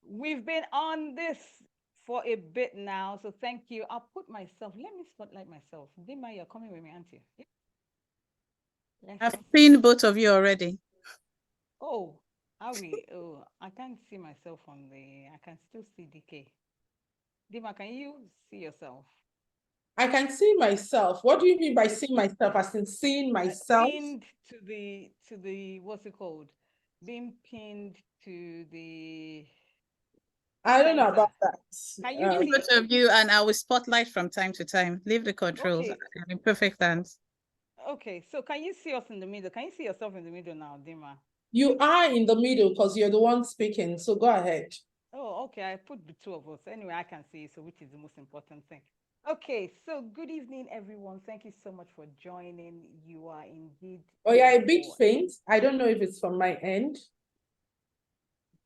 we've been on this for a bit now, so thank you. I'll put myself. Let me spotlight myself. Dinma, you're coming with me, aren't you? Yeah. I've seen both of you already. Oh, are we? Oh, I can't see myself on the. I can still see DK. Dinma, can you see yourself? I can see myself. What do you mean by seeing myself? As in seeing myself? Pinned to the what's it called? Being pinned to the I don't know center. about that. Can you see? Both of you, and I will spotlight from time to time. Leave the controls Okay, in perfect hands. okay. So can you see us in the middle? Can you see yourself in the middle now, Dinma? You are in the middle because you're the one speaking. So go ahead. Oh, okay. I put the two of us. Anyway, I can see, so which is the most important thing. Okay, so good evening, everyone. Thank you so much for joining. You are indeed. Oh, yeah, a bit faint. I don't know if it's from my end.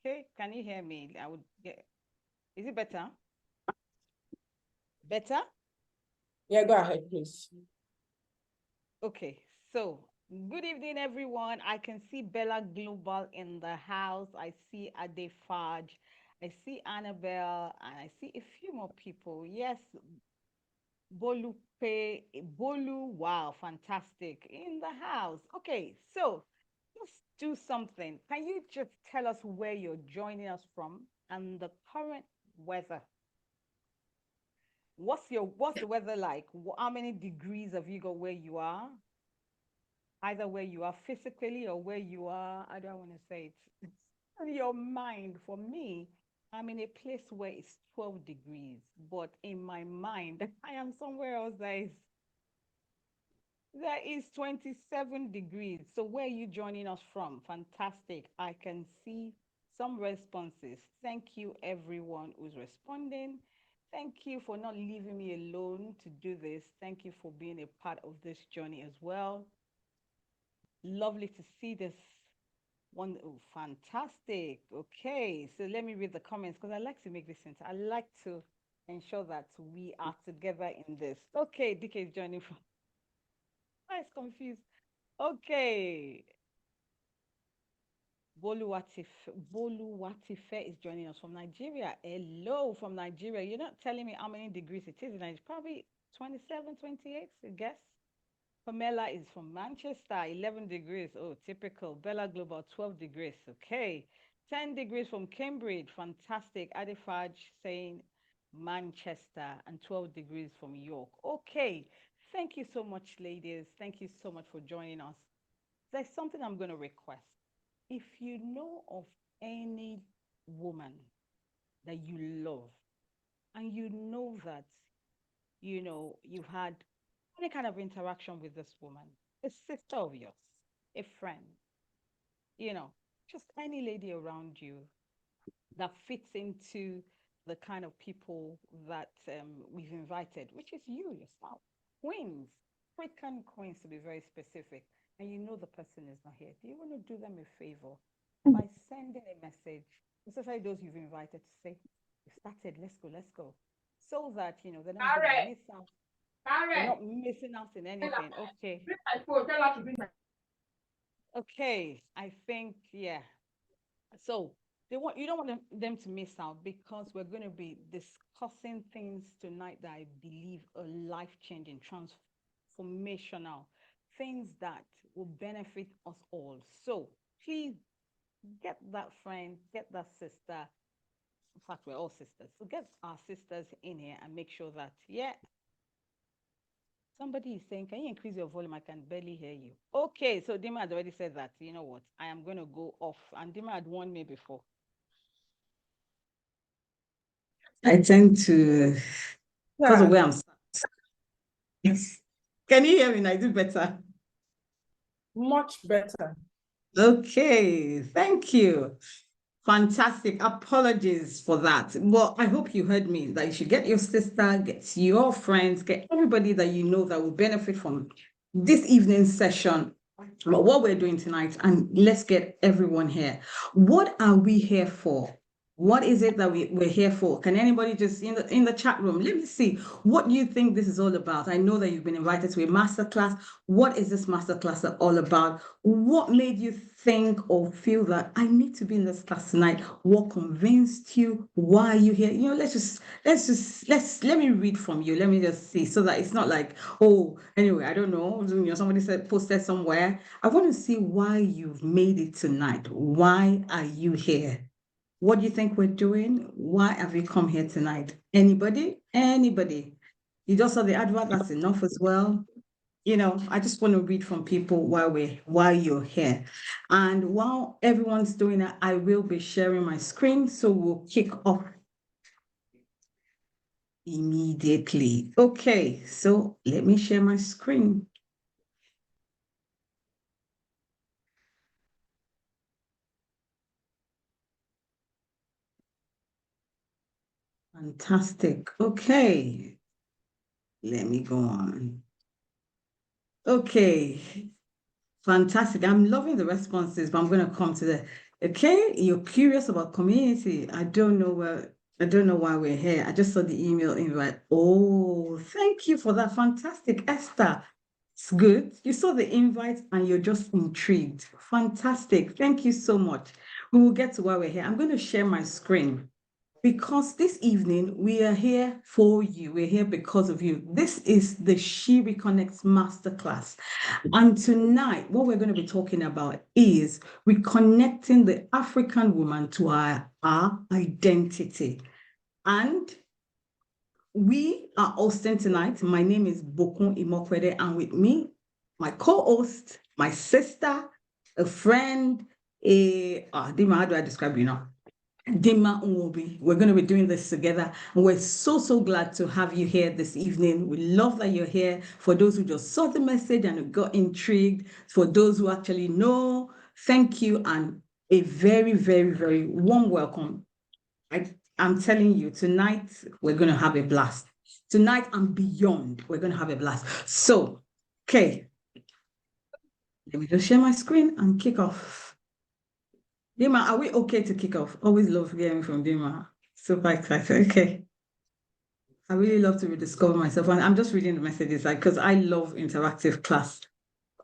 Okay, can you hear me? I would get. Is it better? Better? Yeah, go ahead, please. Okay, so good evening, everyone. I can see Bella Global in the house. I see Ade Faj. I see Annabelle, and I see a few more people. Yes, Bolu, wow, fantastic, in the house. Okay, so let's do something. Can you just tell us where you're joining us from and the current weather? What's the weather like? How many degrees have you got where you are? Either where you are physically or where you are, I don't want to say it. In your mind. For me, I'm in a place where it's 12 degrees, but in my mind, I am somewhere else that is 27 degrees. So where are you joining us from? Fantastic. I can see some responses. Thank you, everyone who's responding. Thank you for not leaving me alone to do this. Thank you for being a part of this journey as well. Lovely to see this one. Oh, fantastic. Okay, so let me read the comments because I like to make this sense. I like to ensure that we are together in this. Okay, DK is joining from. I was confused. Okay. Boluwatife is joining us from Nigeria. Hello from Nigeria. You're not telling me how many degrees it is in Nigeria. Probably 27, 28, I guess. Pamela is from Manchester, 11 degrees. Oh, typical. Bella Global, 12 degrees. Okay. 10 degrees from Cambridge. Fantastic. Adifaj saying Manchester and 12 degrees from York. Okay. Thank you so much, ladies. Thank you so much for joining us. There's something I'm going to request. If you know of any woman that you love and you know that, you've had any kind of interaction with this woman, a sister of yours, a friend, you know, just any lady around you that fits into the kind of people that we've invited, which is you yourself, queens, freaking queens to be very specific, and you know the person is not here. Do you want to do them a favor by sending a message, especially those you've invited, to say, "We started, let's go," so that they're not going to miss out. They're not missing out in anything. Okay. Bring my phone. Tell her to bring my. Okay. I think, yeah. So you don't want them to miss out because we're going to be discussing things tonight that I believe are life-changing, transformational, things that will benefit us all. So please get that friend, get that sister. In fact, we're all sisters. So get our sisters in here and make sure that, yeah, somebody is saying, can you increase your volume? I can barely hear you. Okay, so Dima had already said that. You know what? I am going to go off. And Dima had warned me before. I tend to, because of where I'm sat. Can you hear me now? Is it better? Much better. Okay, thank you. Fantastic. Apologies for that. Well, I hope you heard me that you should get your sister, get your friends, get everybody that you know that will benefit from this evening's session. But what we're doing tonight, and let's get everyone here. What are we here for? What is it that we're here for? Can anybody just in the chat room, let me see what you think this is all about. I know that you've been invited to a masterclass. What is this masterclass all about? What made you think think or feel that I need to be in this class tonight? What convinced you? Why are you here? Let me read from you. Let me just see so that it's not like, oh, anyway, I don't know. Somebody said posted somewhere. I want to see why you've made it tonight. Why are you here? What do you think we're doing? Why have you come here tonight? Anybody? Anybody? You just saw the advert, that's enough as well. I just want to read from people while you're here. And while everyone's doing that, I will be sharing my screen. So we'll kick off immediately. Okay, so let me share my screen. Fantastic. Okay. Let me go on. Okay. Fantastic. I'm loving the responses, but I'm going to come to the, okay, you're curious about community. I don't know why we're here. I just saw the email invite. Oh, thank you for that. Fantastic, Esther. It's good. You saw the invite and you're just intrigued. Fantastic. Thank you so much. We will get to why we're here. I'm going to share my screen. Because this evening we are here for you. We're here because of you. This is the She Reconnects masterclass. And tonight, what we're going to be talking about is reconnecting the African woman to our identity. And we are hosting tonight. My name is Bokun Imokwede, and with me, my co-host, my sister, a friend, Dinma, how do I describe you now? Dinma Nwobi. We're going to be doing this together. And we're so glad to have you here this evening. We love that you're here. For those who just saw the message and got intrigued, for those who actually know, thank you and a very, very, very warm welcome. I'm telling you, tonight we're going to have a blast. Tonight and beyond, we're going to have a blast. So, okay. Let me just share my screen and kick off. Dinma, are we okay to kick off? Always love hearing from Dinma. Super excited. Okay. I really love to rediscover myself. And I'm just reading the messages because I love interactive class.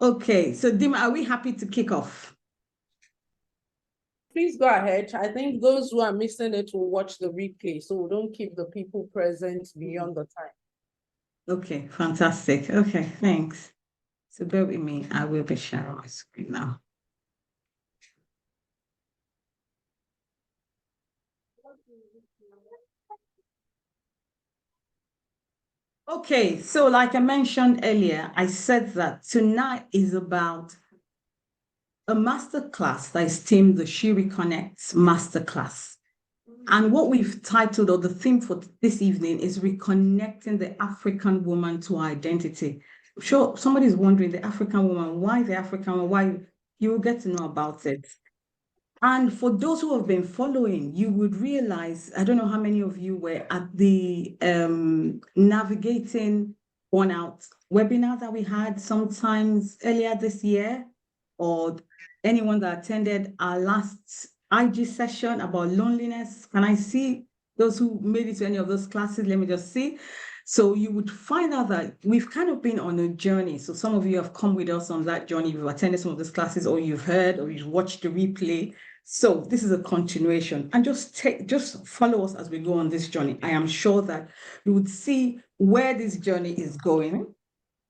Okay. So Dinma, are we happy to kick off? Please go ahead. I think those who are missing it will watch the replay, so we don't keep the people present beyond the time. Okay, fantastic. Okay, thanks. So bear with me. I will be sharing my screen now. Okay, so like I mentioned earlier, I said that tonight is about a masterclass that is themed the She Reconnects masterclass. And what we've titled, or the theme for this evening, is reconnecting the African woman to her identity. I'm sure somebody's wondering, the African woman, why the African woman? Why? You will get to know about it. And for those who have been following, you would realize, I don't know how many of you were at the Navigating Burnout webinar that we had sometimes earlier this year, or anyone that attended our last IG session about loneliness. Can I see those who made it to any of those classes? Let me just see. So you would find out that we've kind of been on a journey. So some of you have come with us on that journey. You've attended some of those classes, or you've heard, or you've watched the replay. So this is a continuation, and just follow us as we go on this journey. I am sure that you would see where this journey is going,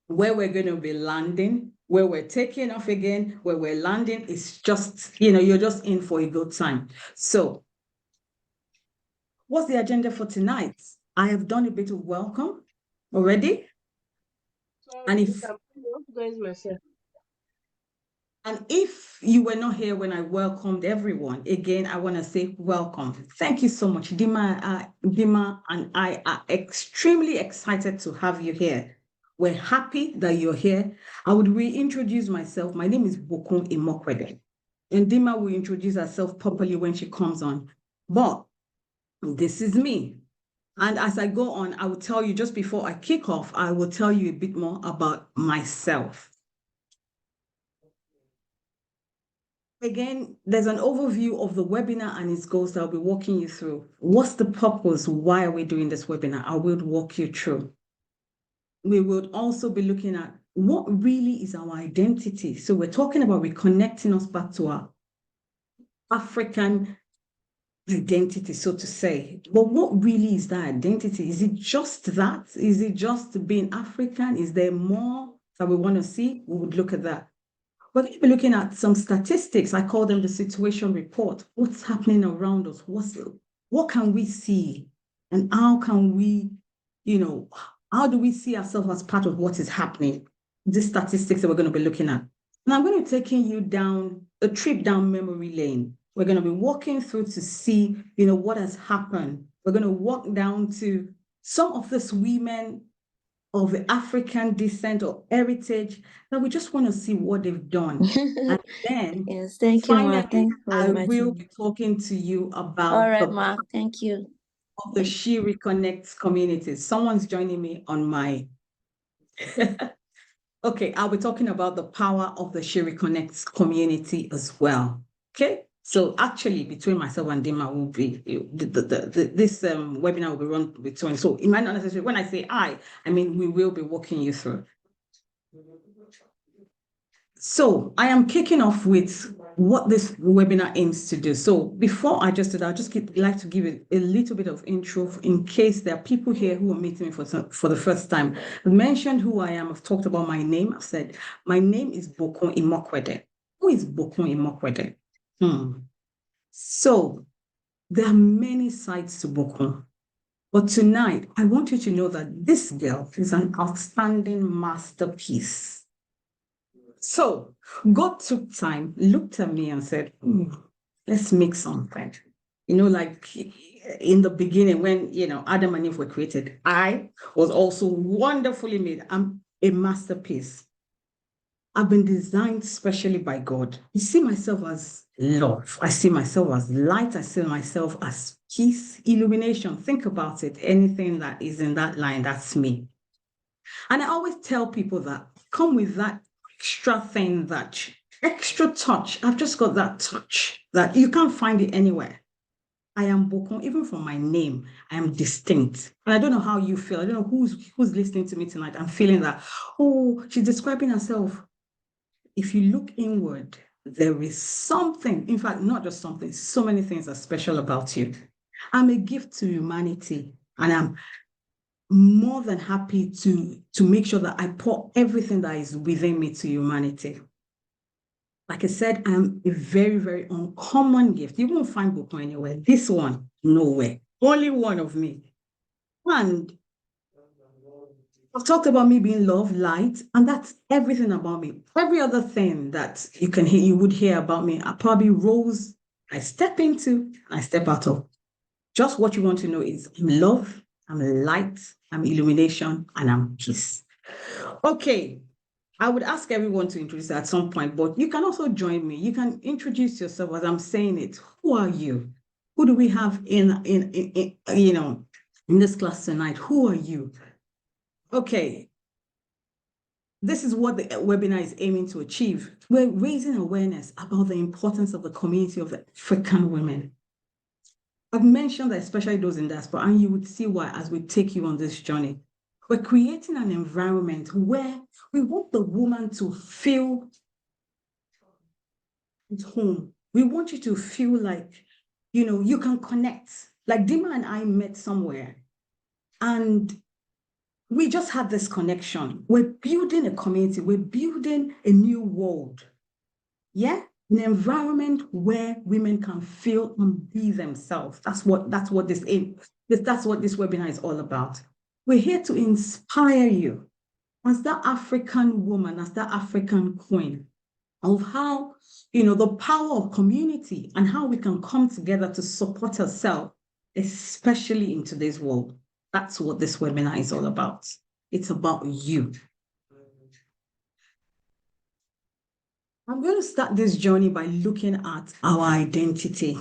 where we're going to be landing, where we're taking off again, where we're landing. It's just, you're just in for a good time. So what's the agenda for tonight? I have done a bit of welcome already. And if you were not here when I welcomed everyone, again, I want to say welcome. Thank you so much. Dinma and I are extremely excited to have you here. We're happy that you're here. I would reintroduce myself. My name is Bokun Imokwede. And Dinma will introduce herself properly when she comes on. But this is me. And as I go on, I will tell you, just before I kick off, I will tell you a bit more about myself. Again, there's an overview of the webinar and its goals that I'll be walking you through. What's the purpose? Why are we doing this webinar? I will walk you through. We will also be looking at what really is our identity. So we're talking about reconnecting us back to our African identity, so to say. But what really is that identity? Is it just that? Is it just being African? Is there more that we want to see? We would look at that. We're going to be looking at some statistics. I call them the situation report. What's happening around us? What can we see? And how can we, how do we see ourselves as part of what is happening? These statistics that we're going to be looking at. And I'm going to be taking you down a trip down memory lane. We're going to be walking through to see, what has happened. We're going to walk down to some of these women of the African descent or heritage, that we just want to see what they've done. And then Yes, thank you, finally, Mark. Thank you for I will inviting me. be talking to you about All right, the Mark. Thank you. of the She Reconnects community. Someone's joining me on my okay, I'll be talking about the power of the She Reconnects community as well. Okay, so actually between myself and Dinma will be this webinar will be run between. So it might not necessarily, when I say I mean we will be walking you through. So I am kicking off with what this webinar aims to do. So before I just do that, I'd just like to give it a little bit of intro in case there are people here who are meeting me for the first time. I've mentioned who I am. I've talked about my name. I've said, my name is Bokon Imokwede. Who is Bokon Imokwede? So there are many sides to Bokon. But tonight, I want you to know that this girl is an outstanding masterpiece. So God took time, looked at me and said, let's make something. Like in the beginning when, Adam and Eve were created, I was also wonderfully made. I'm a masterpiece. I've been designed specially by God. I see myself as love. I see myself as light. I see myself as peace, illumination. Think about it. Anything that is in that line, that's me. And I always tell people that come with that extra thing, that extra touch. I've just got that touch that you can't find it anywhere. I am Bokon, even from my name, I am distinct. And I don't know how you feel. I don't know who's listening to me tonight. I'm feeling that, she's describing herself. If you look inward, there is something, in fact, not just something, so many things are special about you. I'm a gift to humanity, and I'm more than happy to make sure that I pour everything that is within me to humanity. Like I said, I'm a very, very uncommon gift. You won't find Bokon anywhere. This one, nowhere. Only one of me. And I've talked about me being love, light, and that's everything about me. Every other thing that you would hear about me are probably roles I step into, I step out of. Just what you want to know is I'm love, I'm light, I'm illumination, and I'm peace. Okay, I would ask everyone to introduce at some point, but you can also join me. You can introduce yourself as I'm saying it. Who are you? Who do we have in this class tonight? Who are you? Okay. This is what the webinar is aiming to achieve. We're raising awareness about the importance of the community of African women. I've mentioned that especially those in diaspora, and you would see why as we take you on this journey. We're creating an environment where we want the woman to feel at home. We want you to feel like, you can connect. Like Dinma and I met somewhere, and we just had this connection. We're building a community. We're building a new world. Yeah? An environment where women can feel and be themselves. That's what this webinar is all about. We're here to inspire you as that African woman, as that African queen, of how, the power of community and how we can come together to support ourselves, especially in today's world. That's what this webinar is all about. It's about you. I'm going to start this journey by looking at our identity.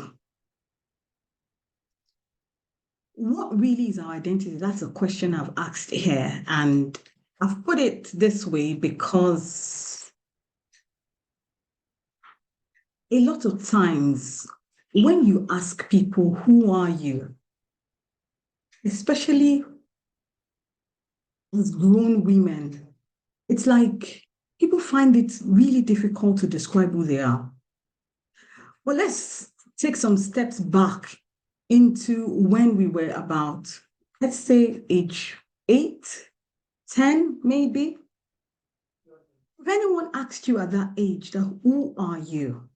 What really is our identity? That's a question I've asked here. And I've put it this way because a lot of times when you ask people, who are you? Especially as grown women, it's like people find it really difficult to describe who they are. Well, let's take some steps back into when we were about, let's say, age 8, 10, maybe. If anyone asked you at that age, that who are you?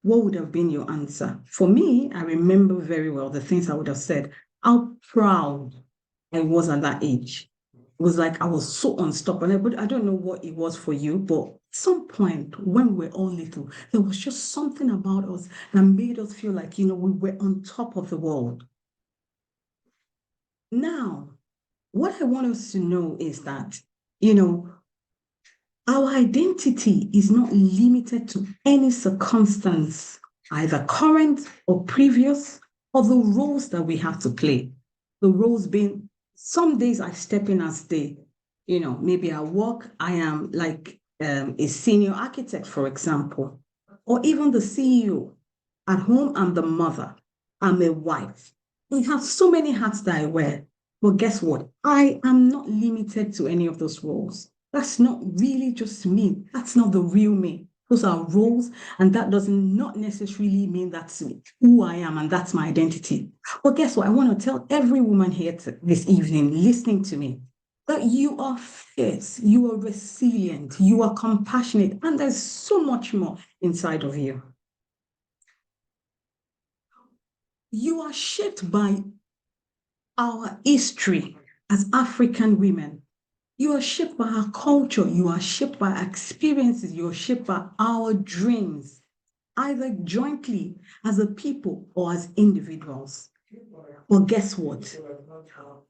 What would have been your answer? For me, I remember very well the things I would have said, how proud I was at that age. It was like I was so unstoppable. But I don't know what it was for you, but at some point when we were all little, there was just something about us that made us feel like, we were on top of the world. Now, what I want us to know is that, our identity is not limited to any circumstance, either current or previous, or the roles that we have to play. The roles being, some days I step in as maybe at work, I am like a senior architect, for example, or even the CEO. At home, I'm the mother, I'm a wife. I have so many hats that I wear. But guess what? I am not limited to any of those roles. That's not really just me. That's not the real me. Those are roles, and that does not necessarily mean that's who I am and that's my identity. But guess what? I want to tell every woman here this evening listening to me that you are fierce, you are resilient, you are compassionate, and there's so much more inside of you. You are shaped by our history as African women. You are shaped by our culture. You are shaped by our experiences. You are shaped by our dreams, either jointly as a people or as individuals. But guess what?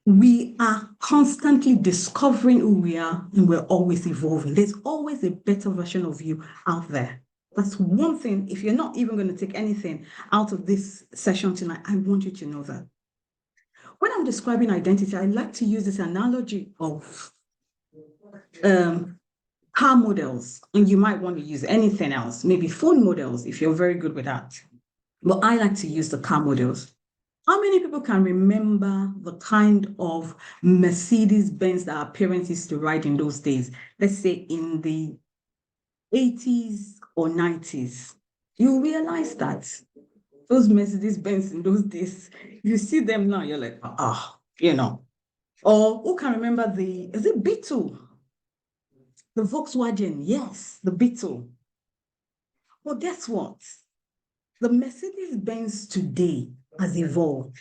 We are constantly discovering who we are, and we're always evolving. There's always a better version of you out there. That's one thing. If you're not even going to take anything out of this session tonight, I want you to know that. When I'm describing identity, I like to use this analogy of car models, and you might want to use anything else, maybe phone models if you're very good with that. But I like to use the car models. How many people can remember the kind of Mercedes-Benz that our parents used to ride in those days? Let's say in the 80s or 90s. You realize that those Mercedes-Benz in those days, you see them now, you're like, Or who can remember is it Beetle? The Volkswagen, yes, the Beetle. Well, guess what? The Mercedes-Benz today has evolved.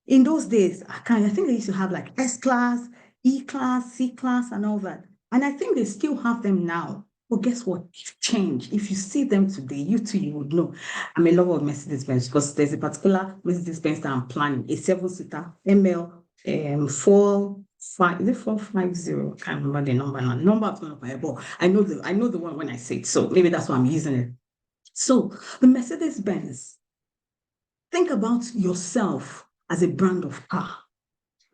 In those days, I think they used to have like S-Class, E-Class, C-Class, and all that. And I think they still have them now. But guess what? It's changed. If you see them today, you too, you would know. I'm a lover of Mercedes-Benz because there's a particular Mercedes-Benz that I'm planning, a 7-seater ML 450. I can't remember the number now. Number of but I know the one when I say it. So maybe that's why I'm using it. So the Mercedes-Benz, think about yourself as a brand of car.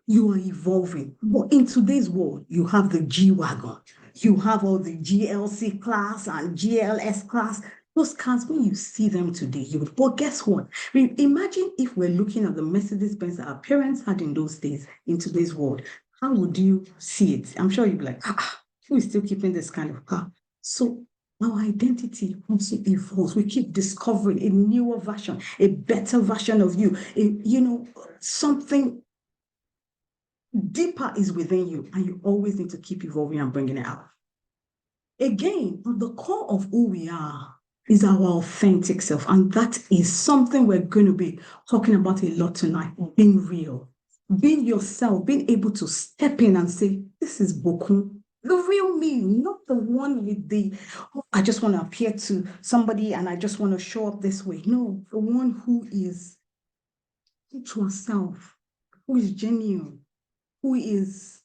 You are evolving. But in today's world, you have the G-Wagon. You have all the GLC class and GLS class. Those cars, when you see them today, you would, but guess what? Imagine if we're looking at the Mercedes-Benz that our parents had in those days, in today's world. How would you see it? I'm sure you'd be like, who is still keeping this kind of car? So our identity also evolves. We keep discovering a newer version, a better version of you. Something deeper is within you, and you always need to keep evolving and bringing it out. Again, at the core of who we are is our authentic self, and that is something we're going to be talking about a lot tonight, being real, being yourself, being able to step in and say, this is Boku, the real me, not the one with I just want to appear to somebody and I just want to show up this way. No, the one who is true to herself, who is genuine, who is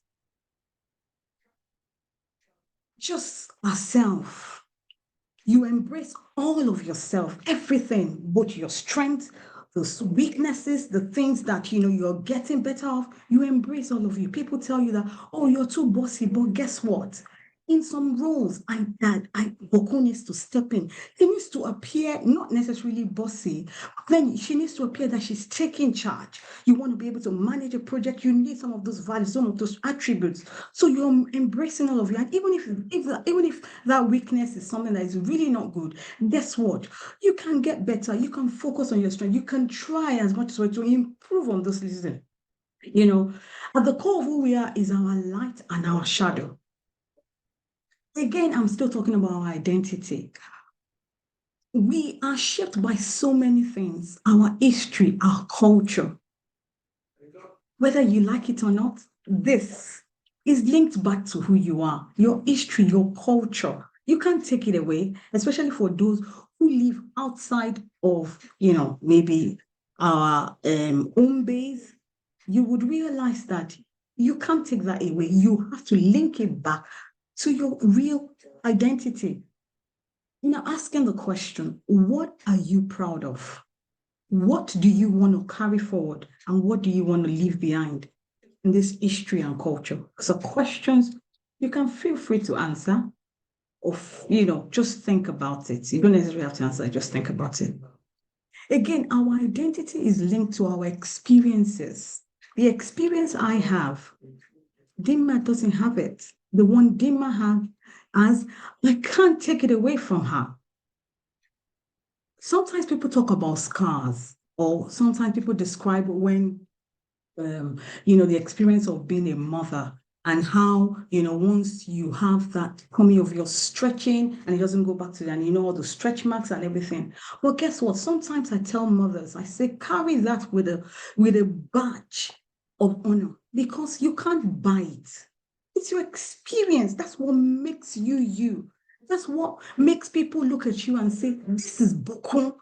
just herself. You embrace all of yourself, everything, both your strengths, those weaknesses, the things that you're getting better off. You embrace all of you. People tell you that, oh, you're too bossy, but guess what? in some roles, Boko needs to step in. He needs to appear not necessarily bossy, then she needs to appear that she's taking charge. You want to be able to manage a project, you need some of those values, some of those attributes. So you're embracing all of you. And even if that weakness is something that is really not good, guess what? You can get better, you can focus on your strength, you can try as much as well to improve on those lessons. At the core of who we are is our light and our shadow. Again, I'm still talking about our identity. We are shaped by so many things, our history, our culture. Whether you like it or not, this is linked back to who you are, your history, your culture. You can't take it away, especially for those who live outside of, maybe our home base. You would realize that you can't take that away. You have to link it back to your real identity. Asking the question, what are you proud of? What do you want to carry forward? And what do you want to leave behind in this history and culture? So questions you can feel free to answer, or, just think about it. You don't necessarily have to answer, just think about it. Again, our identity is linked to our experiences. The experience I have, Dinma doesn't have it. The one Dinma has, I can't take it away from her. Sometimes people talk about scars, or sometimes people describe when, the experience of being a mother, and how, once you have that coming of your stretching and it doesn't go back to that, and all the stretch marks and everything. Well, guess what? Sometimes I tell mothers, I say, carry that with a badge of honor, because you can't buy it. It's your experience. That's what makes you you. That's what makes people look at you and say, this is Boko,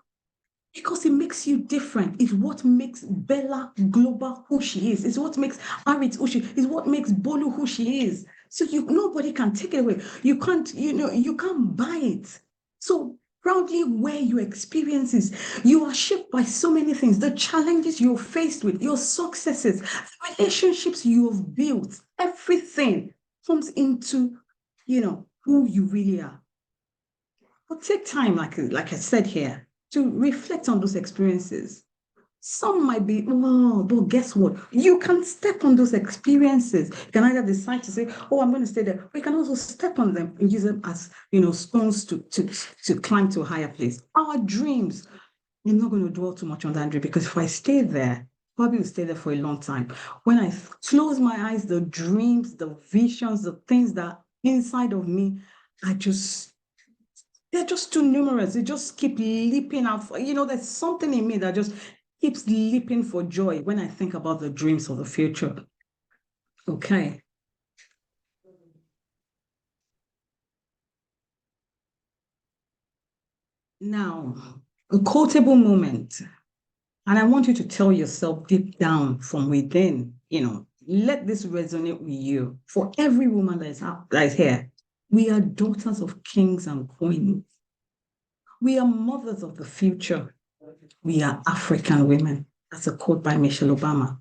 because it makes you different. It's what makes Bella Global who she is. It's what makes Arit who she is. It's what makes Bolu who she is. So nobody can take it away. You can't, you can't buy it. So proudly wear your experiences. You are shaped by so many things. The challenges you're faced with, your successes, the relationships you have built, everything comes into, who you really are. But take time, like I said here, to reflect on those experiences. Some might be, but guess what? You can step on those experiences. You can either decide to say, I'm going to stay there. Or you can also step on them and use them as, stones to climb to a higher place. Our dreams, I'm not going to dwell too much on that dream, because if I stay there, probably will stay there for a long time. When I close my eyes, the dreams, the visions, the things that are inside of me, they're just too numerous. They just keep leaping out. There's something in me that just keeps leaping for joy when I think about the dreams of the future. Okay. Now, a quotable moment. And I want you to tell yourself deep down from within, let this resonate with you. For every woman that is here, we are daughters of kings and queens. We are mothers of the future. We are African women. That's a quote by Michelle Obama.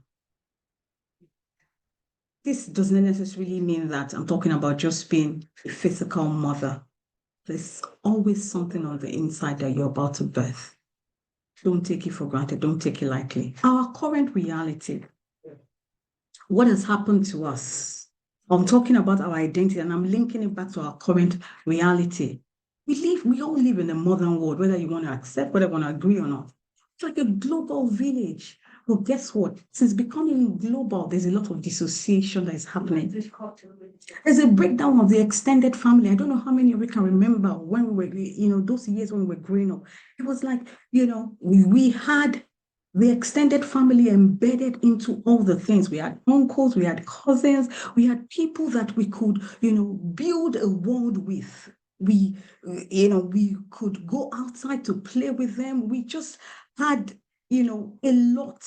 This doesn't necessarily mean that I'm talking about just being a physical mother. There's always something on the inside that you're about to birth. Don't take it for granted. Don't take it lightly. Our current reality, what has happened to us? I'm talking about our identity, and I'm linking it back to our current reality. We all live in a modern world, whether you want to accept, whether you want to agree or not. It's like a global village. Well, guess what? Since becoming global, there's a lot of dissociation that is happening. There's a breakdown of the extended family. I don't know how many of you can remember when we were, those years when we were growing up. It was like, we had the extended family embedded into all the things. We had uncles, we had cousins, we had people that we could, build a world with. We could go outside to play with them. We just had, a lot.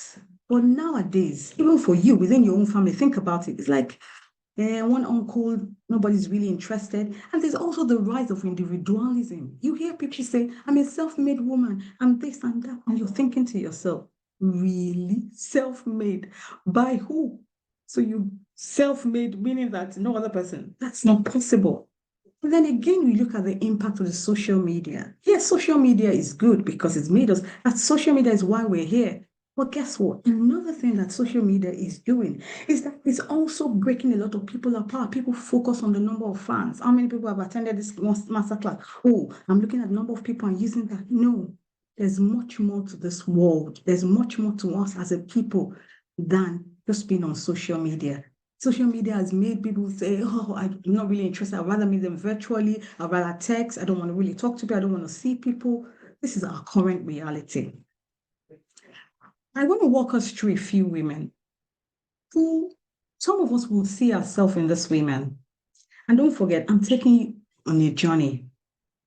But nowadays, even for you within your own family, think about it. It's like one uncle, nobody's really interested. And there's also the rise of individualism. You hear people say, I'm a self-made woman, I'm this and that. And you're thinking to yourself, really? Self-made? By who? So you self-made, meaning that no other person. That's not possible. But then again, we look at the impact of the social media. Yes, social media is good because it's made us, and social media is why we're here. But guess what? Another thing that social media is doing is that it's also breaking a lot of people apart. People focus on the number of fans. How many people have attended this masterclass? Oh, I'm looking at the number of people and using that. No, there's much more to this world. There's much more to us as a people than just being on social media. Social media has made people say, oh, I'm not really interested. I'd rather meet them virtually. I'd rather text. I don't want to really talk to people. I don't want to see people. This is our current reality. I want to walk us through a few women who some of us will see ourselves in this women. And don't forget, I'm taking you on a journey.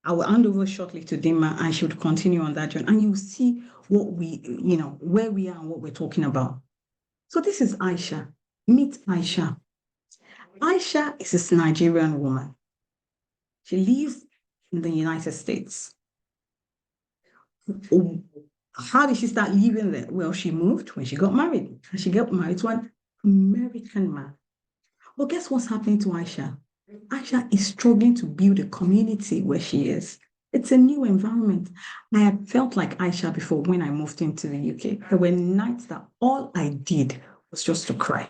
I will hand over shortly to Dinma and she would continue on that journey. And you'll see what where we are and what we're talking about. So this is Aisha. Meet Aisha. Aisha is this Nigerian woman. She lives in the United States. How did she start living there? Well, she moved when she got married. And she got married to an American man. Well, guess what's happening to Aisha? Aisha is struggling to build a community where she is. It's a new environment. I had felt like Aisha before when I moved into the UK. There were nights that all I did was just to cry.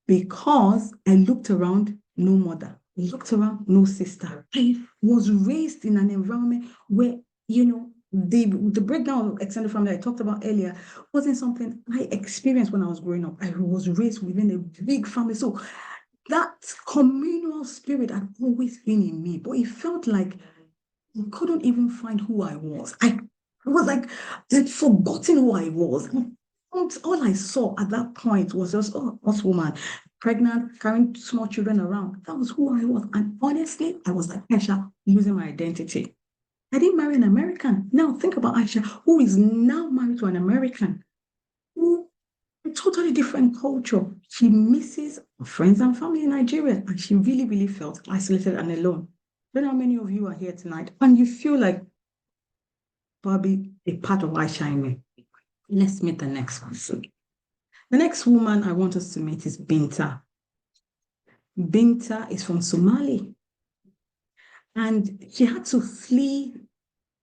Because I looked around, no mother. I looked around, no sister. I was raised in an environment where, the breakdown of extended family I talked about earlier wasn't something I experienced when I was growing up. I was raised within a big family. So that communal spirit had always been in me, but it felt like I couldn't even find who I was. I was like, I'd forgotten who I was. All I saw at that point was just, oh, us woman, pregnant, carrying small children around. That was who I was. And honestly, I was like Aisha, losing my identity. I didn't marry an American. Now think about Aisha, who is now married to an American, who a totally different culture. She misses her friends and family in Nigeria, and she really, really felt isolated and alone. I don't know how many of you are here tonight, and you feel like probably a part of Aisha in me. Let's meet the next person. The next woman I want us to meet is Binta. Binta is from Somali. And she had to flee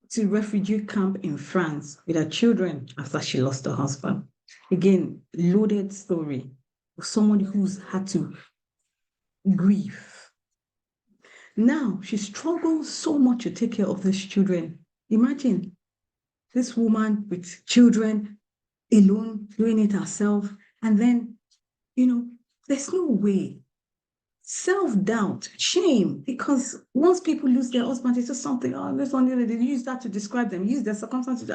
to refugee camp in France with her children after she lost her husband. Again, loaded story of someone who's had to grieve. Now she struggles so much to take care of these children. Imagine this woman with children alone doing it herself. And then, there's no way. Self-doubt, shame, because once people lose their husband, it's just something, this one, they use that to describe them, use their circumstances.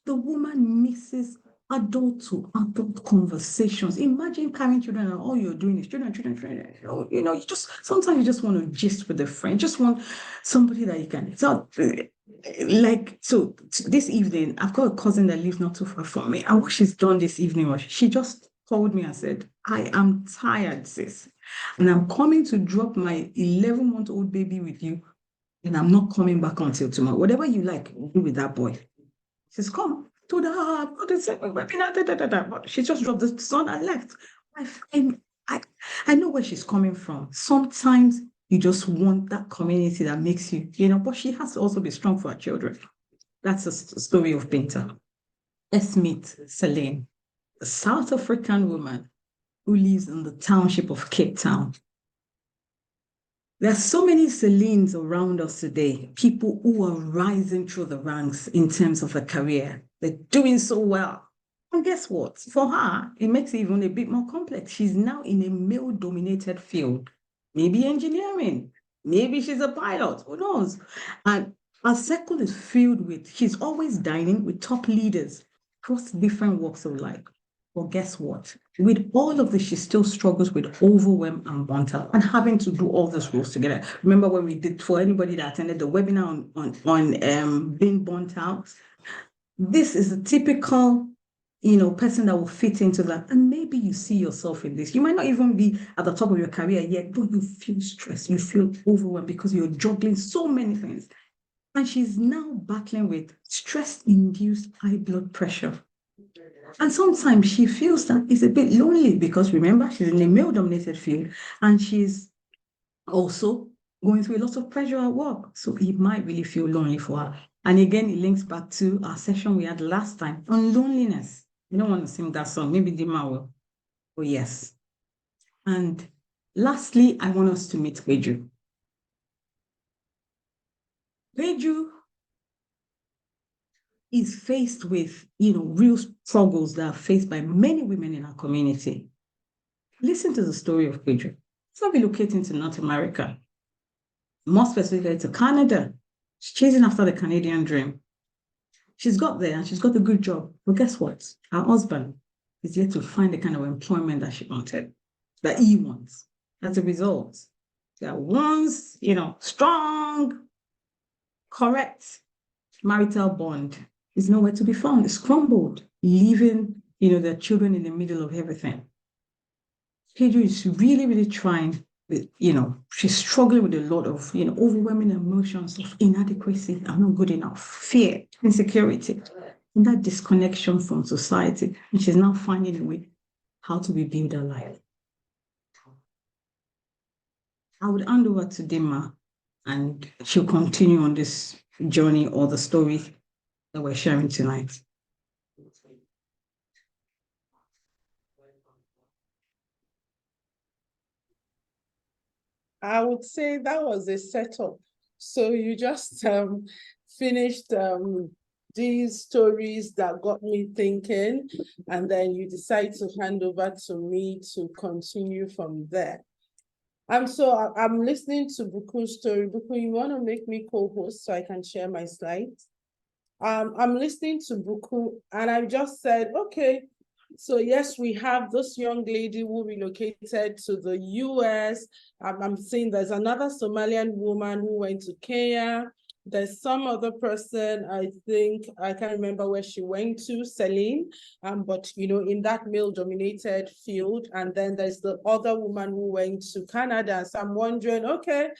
The woman misses adult to adult conversations. Imagine carrying children and all you're doing is children. Sometimes you just want to gist with a friend, just want somebody that you can. So this evening, I've got a cousin that lives not too far from me. And what she's done this evening was she just called me and said, I am tired, sis. And I'm coming to drop my 11-month-old baby with you. And I'm not coming back until tomorrow. Whatever you like, do with that boy. She says, come. Told her, I've got to say, but she just dropped the son and left. I know where she's coming from. Sometimes you just want that community that makes you, but she has to also be strong for her children. That's a story of Binta. Let's meet Celine, a South African woman who lives in the township of Cape Town. There are so many Celines around us today, people who are rising through the ranks in terms of a career. They're doing so well. And guess what? For her, it makes it even a bit more complex. She's now in a male-dominated field, maybe engineering, maybe she's a pilot, who knows? And her circle is filled with, she's always dining with top leaders across different walks of life. Well, guess what? With all of this, she still struggles with overwhelm and burnt out and having to do all these roles together. Remember when we did, for anybody that attended the webinar on being burnt out? This is a typical, person that will fit into that. And maybe you see yourself in this. You might not even be at the top of your career yet, but you feel stressed, you feel overwhelmed because you're juggling so many things. And she's now battling with stress-induced high blood pressure. And sometimes she feels that it's a bit lonely because remember, she's in a male-dominated field and she's also going through a lot of pressure at work. So it might really feel lonely for her. And again, it links back to our session we had last time on loneliness. You don't want to sing that song. Maybe Dinma will. Oh, yes. And lastly, I want us to meet Peju. Peju is faced with, real struggles that are faced by many women in our community. Listen to the story of Peju. She's relocating to North America, more specifically to Canada. She's chasing after the Canadian dream. She's got there and she's got a good job. But guess what? Her husband is yet to find the kind of employment that she wanted, that he wants. As a result, that once, strong, correct marital bond is nowhere to be found. It's crumbled, leaving, their children in the middle of everything. Peju is really, really trying with, she's struggling with a lot of, overwhelming emotions of inadequacy, I'm not good enough, fear, insecurity, and that disconnection from society. And she's now finding a way how to rebuild her life. I would hand over to Dinma, and she'll continue on this journey or the story that we're sharing tonight. I would say that was a setup. So you just finished these stories that got me thinking, and then you decide to hand over to me to continue from there. So I'm listening to Buku's story. Buku, you want to make me co-host so I can share my slides? I'm listening to Buku, and I just said, okay, so yes, we have this young lady who relocated to the US. I'm seeing there's another Somalian woman who went to Kenya. There's some other person, I think, I can't remember where she went to, Celine, but in that male-dominated field. And then there's the other woman who went to Canada. So I'm wondering, okay,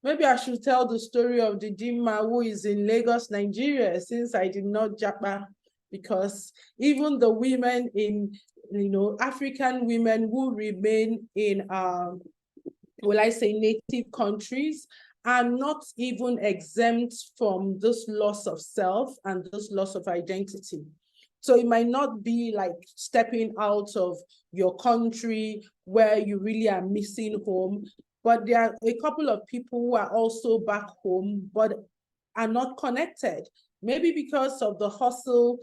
maybe I should tell the story of the Dinma who is in Lagos, Nigeria, since I did not japa, because even the women in, African women who remain in, will I say, native countries, are not even exempt from this loss of self and this loss of identity. So it might not be like stepping out of your country where you really are missing home, but there are a couple of people who are also back home, but are not connected. Maybe because of the hustle,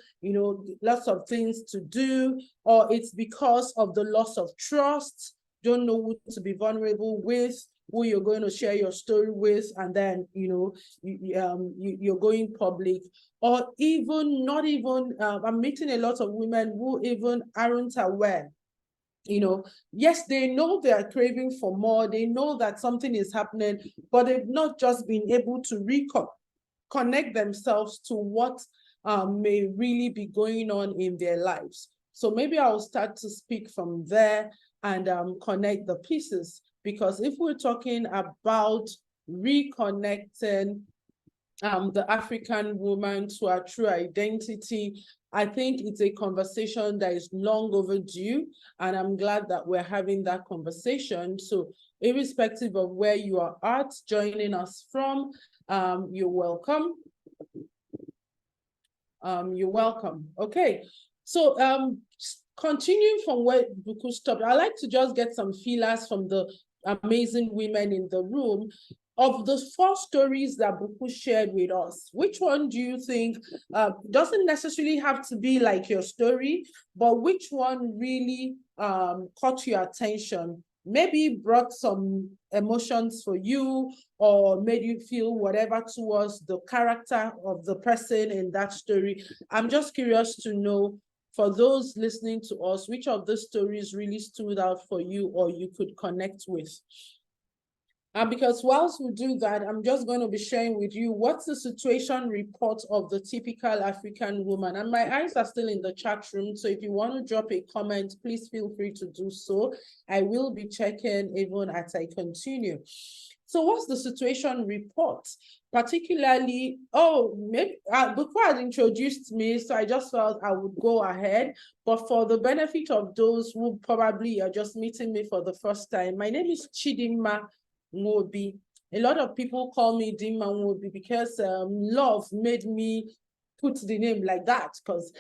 lots of things to do, or it's because of the loss of trust, don't know who to be vulnerable with, who you're going to share your story with, and then, you're going public, or even not even, I'm meeting a lot of women who even aren't aware. Yes, they know they are craving for more, they know that something is happening, but they've not just been able to connect themselves to what may really be going on in their lives. So maybe I'll start to speak from there and connect the pieces, because if we're talking about reconnecting the African woman to her true identity, I think it's a conversation that is long overdue, and I'm glad that we're having that conversation. So irrespective of where you are at, joining us from, you're welcome. You're welcome. Okay, so continuing from where Buku stopped, I'd like to just get some feelers from the amazing women in the room. Of the 4 stories that Buku shared with us, which one do you think doesn't necessarily have to be like your story, but which one really caught your attention? Maybe brought some emotions for you, or made you feel whatever towards the character of the person in that story. I'm just curious to know, for those listening to us, which of the stories really stood out for you or you could connect with. Because whilst we do that, I'm just going to be sharing with you what's the situation report of the typical African woman. And my eyes are still in the chat room, so if you want to drop a comment, please feel free to do so. I will be checking even as I continue. So what's the situation report? Particularly, maybe before I introduced me, so I just felt I would go ahead. But for the benefit of those who probably are just meeting me for the first time, my name is Dinma Nwobi. A lot of people call me Dinma Nwobi because love made me put the name like that, because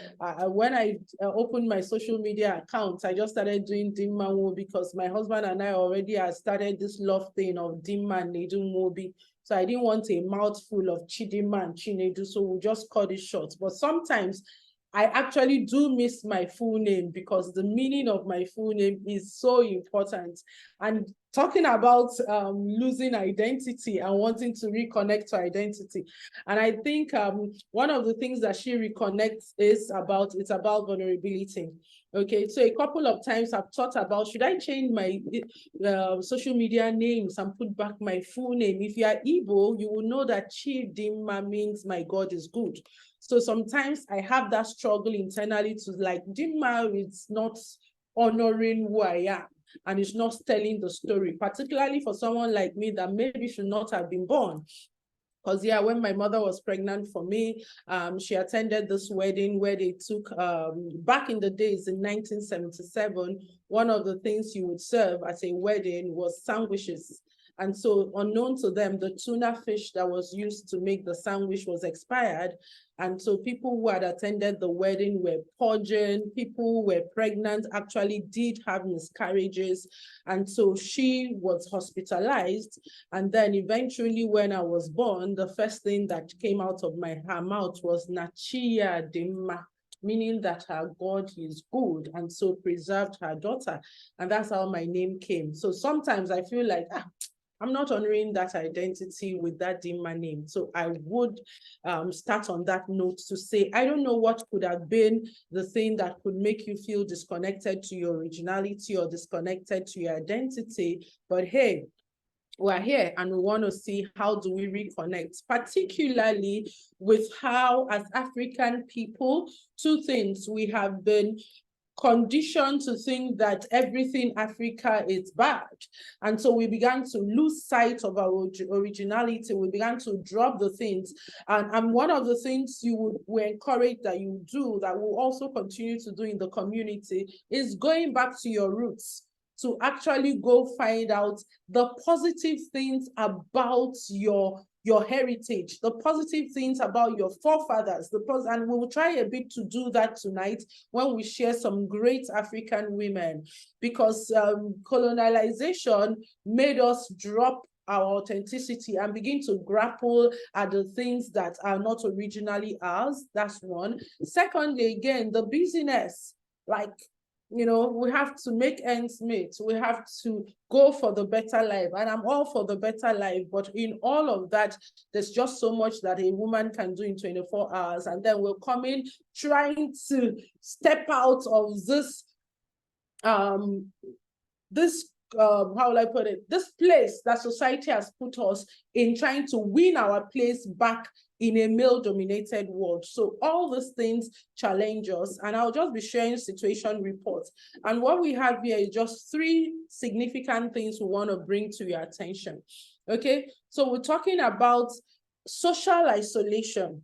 when I opened my social media account, I just started doing Dinma Nwobi because my husband and I already had started this love thing of Dinma Nwobi. So I didn't want a mouthful of Chidinma and Chinedu, so we just cut it short. But sometimes I actually do miss my full name because the meaning of my full name is so important. And talking about losing identity and wanting to reconnect to identity. And I think one of the things that She Reconnects is about, it's about vulnerability. Okay, so a couple of times I've thought about, should I change my social media names and put back my full name? If you are Igbo, you will know that Chidinma means my God is good. So sometimes I have that struggle internally to like, Dinma is not honoring who I am, and it's not telling the story, particularly for someone like me that maybe should not have been born. Because yeah, when my mother was pregnant for me, she attended this wedding where they took, back in the days in 1977, one of the things you would serve at a wedding was sandwiches. And so unknown to them, the tuna fish that was used to make the sandwich was expired. And so people who had attended the wedding were purging, people who were pregnant actually did have miscarriages. And so she was hospitalized. And then eventually when I was born, the first thing that came out of her mouth was Nachia Dinma, meaning that her God is good, and so preserved her daughter. And that's how my name came. So sometimes I feel like, I'm not honoring that identity with that Dinma name. So I would start on that note to say, I don't know what could have been the thing that could make you feel disconnected to your originality or disconnected to your identity, but hey, we're here and we want to see how do we reconnect, particularly with how as African people, two things: we have been conditioned to think that everything Africa is bad. And so we began to lose sight of our originality. We began to drop the things. And one of the things we encourage that you do, that we'll also continue to do in the community, is going back to your roots, to actually go find out the positive things about your heritage, the positive things about your forefathers, and we will try a bit to do that tonight when we share some great African women, because colonialization made us drop our authenticity and begin to grapple at the things that are not originally ours. That's one. Secondly, again, the busyness, like, you know, we have to make ends meet. We have to go for the better life. And I'm all for the better life. But in all of that, there's just so much that a woman can do in 24 hours. And then we'll come in trying to step out of this, how will I put it? This place that society has put us in, trying to win our place back in a male-dominated world. So all these things challenge us, and I'll just be sharing situation reports. And what we have here is just 3 significant things we want to bring to your attention. Okay, so we're talking about social isolation.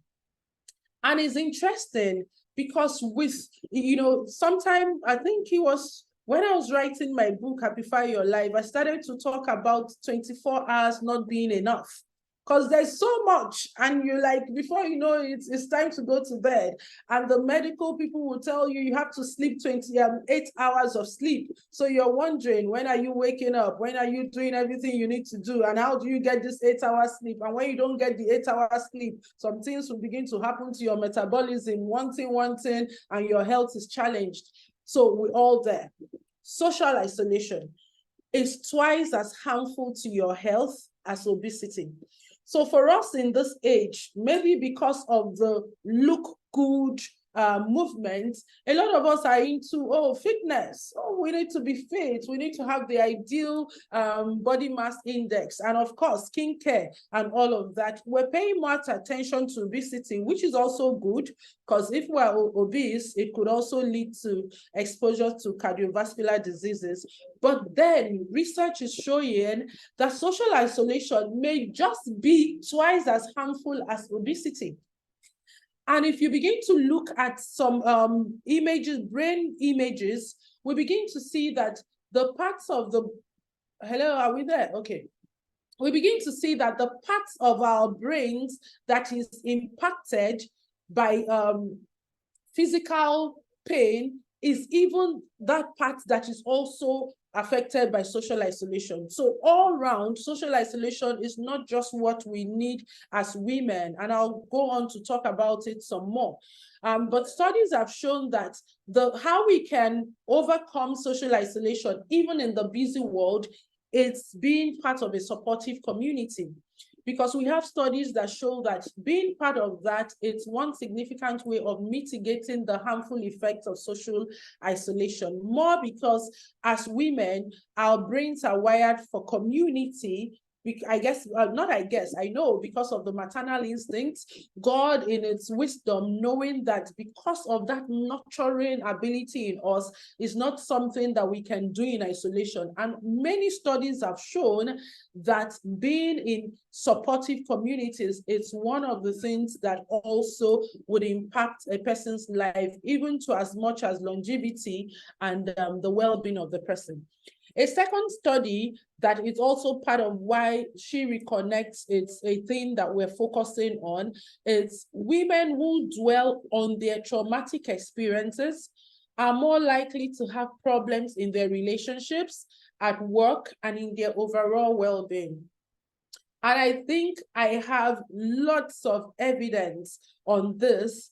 And it's interesting because with, you know, sometime, I think it was when I was writing my book, Happify Your Life, I started to talk about 24 hours not being enough. Because there's so much, and you're like, before you know it, it's time to go to bed. And the medical people will tell you you have to sleep 8 hours of sleep. So you're wondering, when are you waking up? When are you doing everything you need to do? And how do you get this 8 hours sleep? And when you don't get the 8 hours sleep, some things will begin to happen to your metabolism, one thing, and your health is challenged. So we're all there. Social isolation is twice as harmful to your health as obesity. So for us in this age, maybe because of the look good movement, a lot of us are into, fitness. We need to be fit. We need to have the ideal body mass index. And of course, skincare and all of that. We're paying much attention to obesity, which is also good, because if we're obese, it could also lead to exposure to cardiovascular diseases. But then research is showing that social isolation may just be twice as harmful as obesity. And if you begin to look at some images, brain images, we begin to see that the parts of the, hello, are we there? Okay. we begin to see that the parts of our brains that is impacted by physical pain is even that part that is also affected by social isolation. So all round, social isolation is not just what we need as women, and I'll go on to talk about it some more. But studies have shown that how we can overcome social isolation, even in the busy world, it's being part of a supportive community. Because we have studies that show that being part of that, it's one significant way of mitigating the harmful effects of social isolation. More because as women, our brains are wired for community. I know because of the maternal instinct, God in its wisdom, knowing that because of that nurturing ability in us, is not something that we can do in isolation. And many studies have shown that being in supportive communities is one of the things that also would impact a person's life, even to as much as longevity and the well-being of the person. A second study that is also part of why She Reconnects, it's a thing that we're focusing on, is women who dwell on their traumatic experiences are more likely to have problems in their relationships, at work, and in their overall well-being. And I think I have lots of evidence on this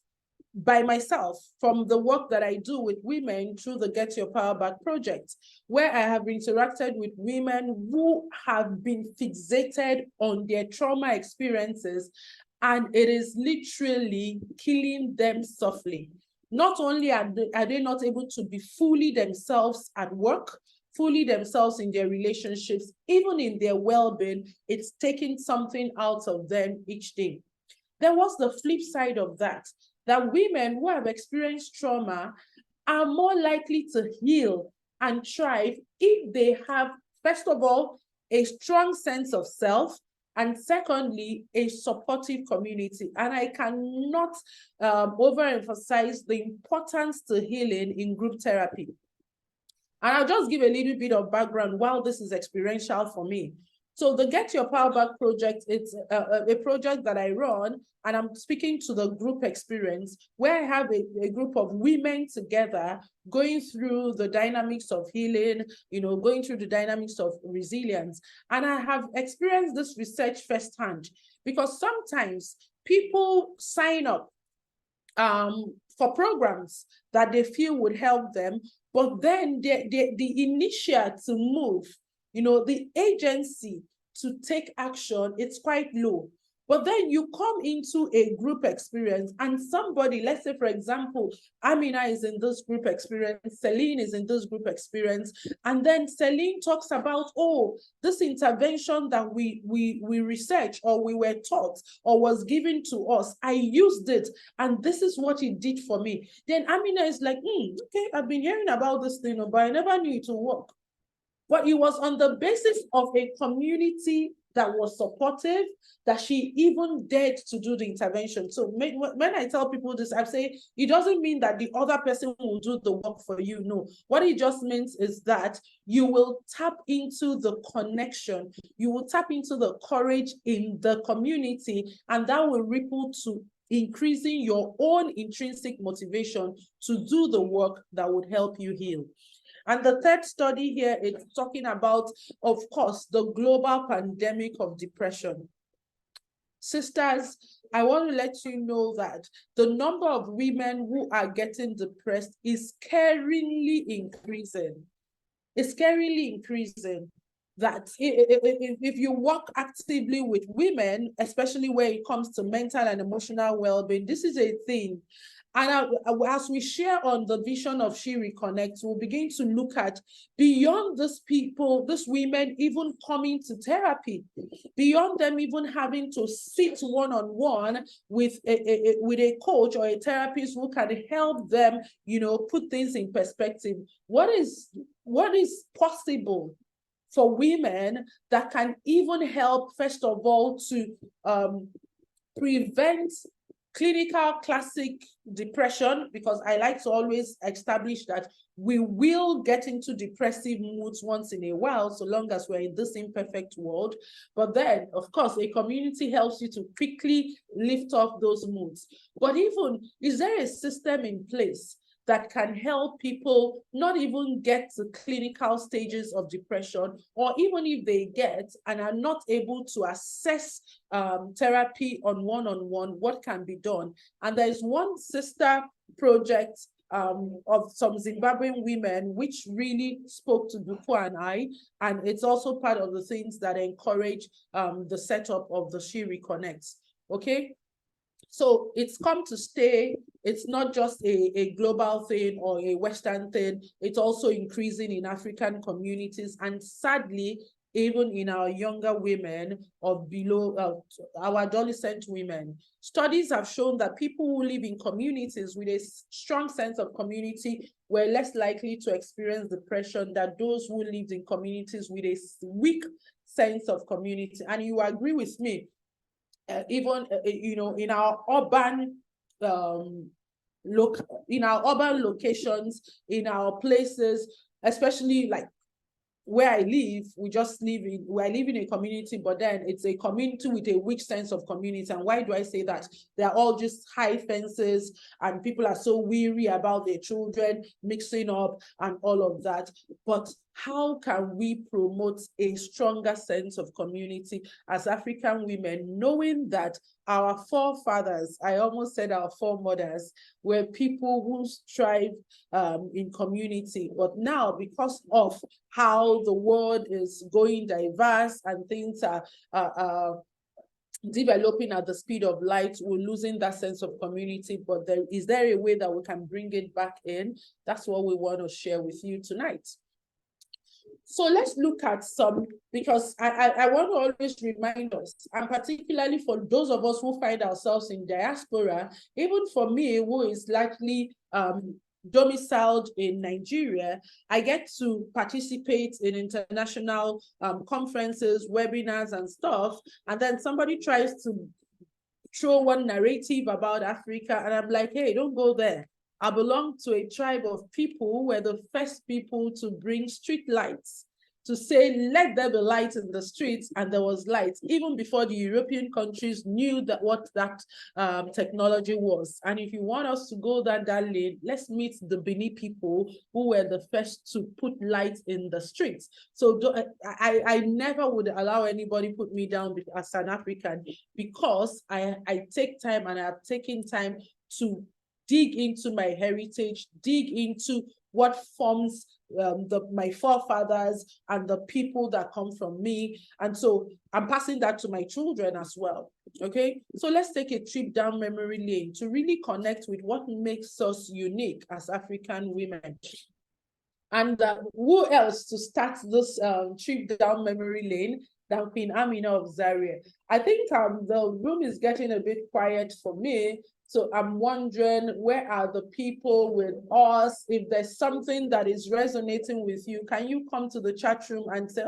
by myself from the work that I do with women through the Get Your Power Back project, where I have interacted with women who have been fixated on their trauma experiences, and it is literally killing them softly. Not only are they not able to be fully themselves at work, fully themselves in their relationships, even in their well-being, it's taking something out of them each day. There was the flip side of that women who have experienced trauma are more likely to heal and thrive if they have, first of all, a strong sense of self, and secondly, a supportive community. And I cannot overemphasize the importance to healing in group therapy. And I'll just give a little bit of background while this is experiential for me. So the Get Your Power Back project, it's a project that I run, and I'm speaking to the group experience, where I have a group of women together going through the dynamics of healing, going through the dynamics of resilience. And I have experienced this research firsthand, because sometimes people sign up for programs that they feel would help them, but then the initiative to move, the agency to take action, it's quite low. But then you come into a group experience and somebody, let's say, for example, Amina is in this group experience, Celine is in this group experience, and then Celine talks about, oh, this intervention that we researched or we were taught or was given to us, I used it, and this is what it did for me. Then Amina is like, okay, I've been hearing about this thing, but I never knew it would work. But it was on the basis of a community that was supportive that she even dared to do the intervention. So when I tell people this, I say, it doesn't mean that the other person will do the work for you. No, what it just means is that you will tap into the connection, you will tap into the courage in the community, and that will ripple to increasing your own intrinsic motivation to do the work that would help you heal. And the third study here is talking about, of course, the global pandemic of depression. Sisters, I want to let you know that the number of women who are getting depressed is scarily increasing. It's scarily increasing. That if you work actively with women, especially when it comes to mental and emotional well-being, this is a thing. And as we share on the vision of She Reconnects, we'll begin to look at beyond these people, these women even coming to therapy, beyond them even having to sit one-on-one with a coach or a therapist who can help them, put things in perspective. What is possible for women that can even help, first of all, to prevent clinical classic depression, because I like to always establish that we will get into depressive moods once in a while, so long as we're in this imperfect world. But then, of course, a community helps you to quickly lift off those moods. But even, is there a system in place that can help people not even get to clinical stages of depression, or even if they get and are not able to assess therapy on one-on-one, what can be done? And there's one sister project of some Zimbabwean women, which really spoke to Dupu and I, and it's also part of the things that encourage the setup of the She Reconnects, okay? So it's come to stay. It's not just a global thing or a Western thing. It's also increasing in African communities, and sadly, even in our younger women or below our adolescent women. Studies have shown that people who live in communities with a strong sense of community were less likely to experience depression than those who lived in communities with a weak sense of community. And you agree with me, even you know, in our urban locations, in our places, especially like where I live, I live in a community, but then it's a community with a weak sense of community. And why do I say that? They're all just high fences, and people are so weary about their children mixing up and all of that. But how can we promote a stronger sense of community as African women, knowing that our forefathers, I almost said our foremothers, were people who thrived in community. But now, because of how the world is going diverse and things are developing at the speed of light, we're losing that sense of community. But is there a way that we can bring it back in? That's what we want to share with you tonight. So let's look at some, because I want to always remind us, and particularly for those of us who find ourselves in diaspora, even for me, who is likely domiciled in Nigeria, I get to participate in international conferences, webinars, and stuff. And then somebody tries to throw one narrative about Africa, and I'm like, hey, don't go there. I belong to a tribe of people who were the first people to bring street lights, to say, let there be light in the streets, and there was light, even before the European countries knew that what that technology was. And if you want us to go that lane, let's meet the Benin people who were the first to put light in the streets. So I never would allow anybody put me down as an African, because I take time, and I have taken time to dig into my heritage, dig into what forms my forefathers and the people that come from me. And so I'm passing that to my children as well. Okay, so let's take a trip down memory lane to really connect with what makes us unique as African women. And who else to start this trip down memory lane than Queen Amina of Zaria? I think the room is getting a bit quiet for me. So I'm wondering, where are the people with us? If there's something that is resonating with you, can you come to the chat room and say,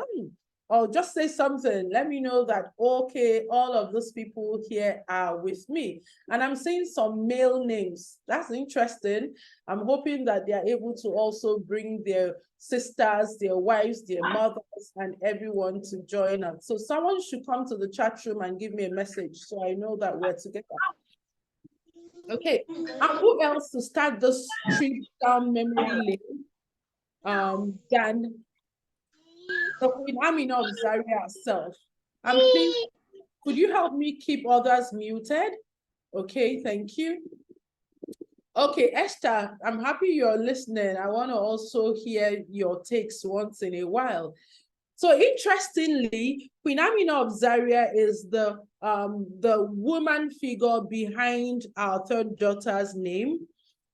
or just say something? Let me know that, okay, all of those people here are with me. And I'm seeing some male names. That's interesting. I'm hoping that they're able to also bring their sisters, their wives, their mothers, and everyone to join us. So someone should come to the chat room and give me a message so I know that we're together. Okay, and who else to start this trip down memory lane than the Queen Amina of Zaria herself? I'm thinking, could you help me keep others muted? Okay, thank you. Okay, Esther, I'm happy you're listening. I want to also hear your takes once in a while. So interestingly, Queen Amina of Zaria is the woman figure behind our third daughter's name.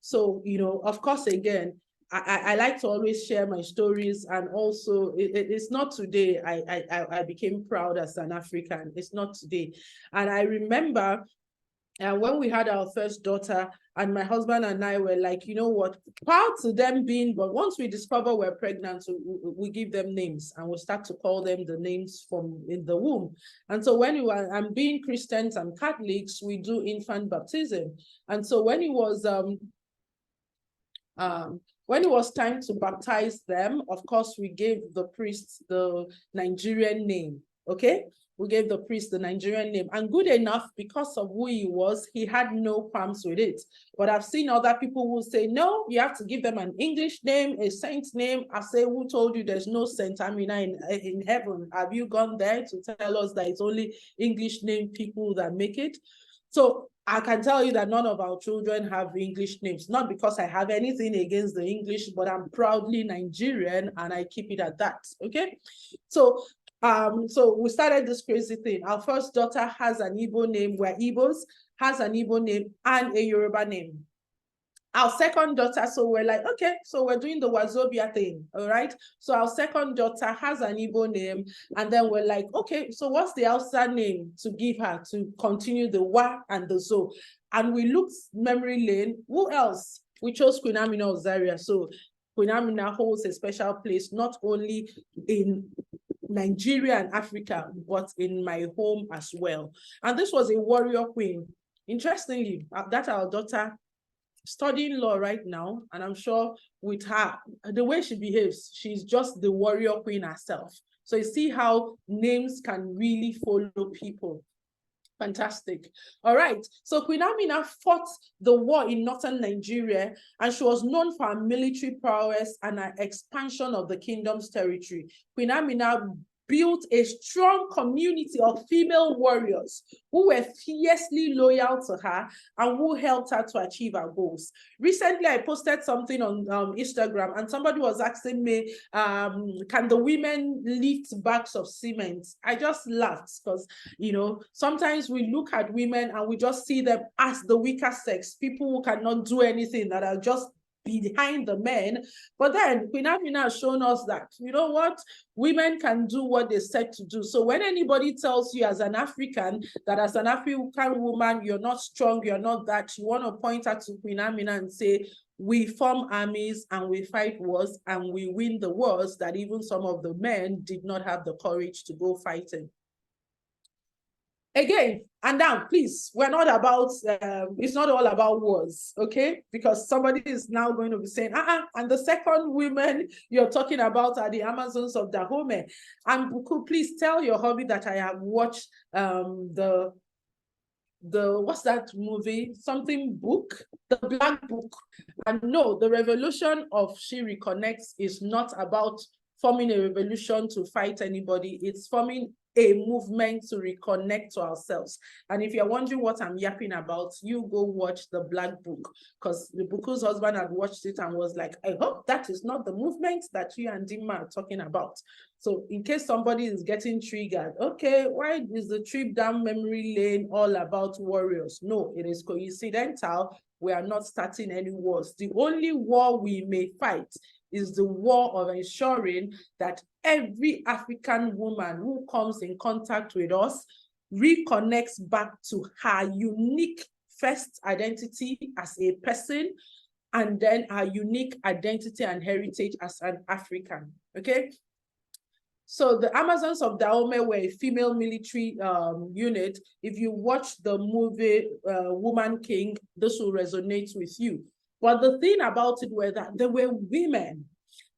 So, you know, of course, again, I like to always share my stories, and also it's not today I became proud as an African. It's not today. And I remember And when we had our first daughter, and my husband and I were like, you know what, proud to them being, but once we discover we're pregnant, we give them names and we start to call them the names from in the womb. And so when you are, and being Christians and Catholics, we do infant baptism. And so when it was time to baptize them, of course, we gave the priest the Nigerian name, okay? We gave the priest the Nigerian name. And good enough, because of who he was, he had no qualms with it. But I've seen other people who say, no, you have to give them an English name, a saint name. I say, who told you there's no Saint Amina in heaven? Have you gone there to tell us that it's only English name people that make it? So I can tell you that none of our children have English names, not because I have anything against the English, but I'm proudly Nigerian and I keep it at that, okay? So we started this crazy thing. Our first daughter has an Igbo name, we're Igbos, has an Igbo name and a Yoruba name. Our second daughter, so we're like, okay, so we're doing the Wazobia thing, all right? So our second daughter has an Igbo name, and then we're like, okay, so what's the Hausa name to give her to continue the Wa and the Zo? And we looked memory lane. Who else? We chose Queen Amina of Zaria. So Queen Amina holds a special place, not only in Nigeria and Africa, but in my home as well. And this was a warrior queen. Interestingly, that's our daughter studying law right now, and I'm sure with her, the way she behaves, she's just the warrior queen herself. So you see how names can really follow people. Fantastic. All right. So Queen Amina fought the war in northern Nigeria, and she was known for her military prowess and her expansion of the kingdom's territory. Queen Amina built a strong community of female warriors who were fiercely loyal to her and who helped her to achieve her goals. Recently, I posted something on Instagram, and somebody was asking me, can the women lift bags of cement? I just laughed because, you know, sometimes we look at women and we just see them as the weaker sex, people who cannot do anything, that are just behind the men. But then Queen Amina has shown us that, you know what, women can do what they said to do. So when anybody tells you as an African that as an African woman, you're not strong, you're not that, you want to point out to Queen Amina and say, we form armies and we fight wars and we win the wars that even some of the men did not have the courage to go fighting. Again, and now, please, we're not about, it's not all about wars, okay? Because somebody is now going to be saying, and the second women you're talking about are the Amazons of Dahomey. And please tell your hubby that I have watched the what's that movie? Something book, the Black Book. And no, the revolution of She Reconnects is not about forming a revolution to fight anybody. It's forming a movement to reconnect to ourselves. And if you're wondering what I'm yapping about, you go watch the Black Book, because the Buku's husband had watched it and was like, I hope that is not the movement that you and Dinma are talking about. So in case somebody is getting triggered, okay, why is the trip down memory lane all about warriors? No, it is coincidental. We are not starting any wars. The only war we may fight is the war of ensuring that every African woman who comes in contact with us reconnects back to her unique first identity as a person, and then her unique identity and heritage as an African, okay? So the Amazons of Dahomey were a female military unit. If you watch the movie Woman King, this will resonate with you. But the thing about it was that they were women,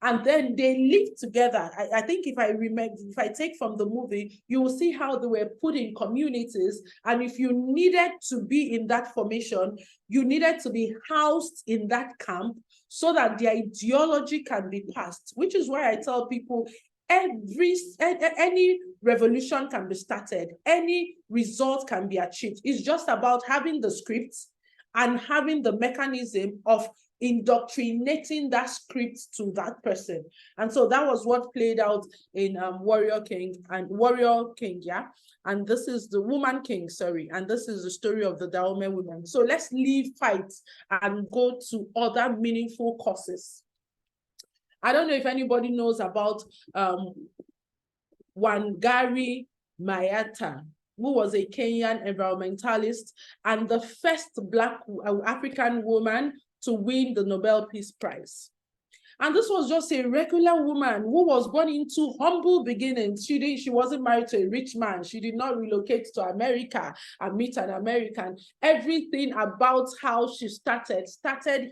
and then they lived together. I think if I remember, if I take from the movie, you will see how they were put in communities. And if you needed to be in that formation, you needed to be housed in that camp so that their ideology can be passed, which is why I tell people, any revolution can be started, any result can be achieved. It's just about having the scripts and having the mechanism of indoctrinating that script to that person. And so that was what played out in Warrior King, yeah. And this is the Woman King, sorry. And this is the story of the Dahomey women. So let's leave fights and go to other meaningful causes. I don't know if anybody knows about Wangari Maathai. who was a Kenyan environmentalist and the first Black African woman to win the Nobel Peace Prize. And this was just a regular woman who was born into humble beginnings. She wasn't married to a rich man. She did not relocate to America and meet an American. Everything about how she started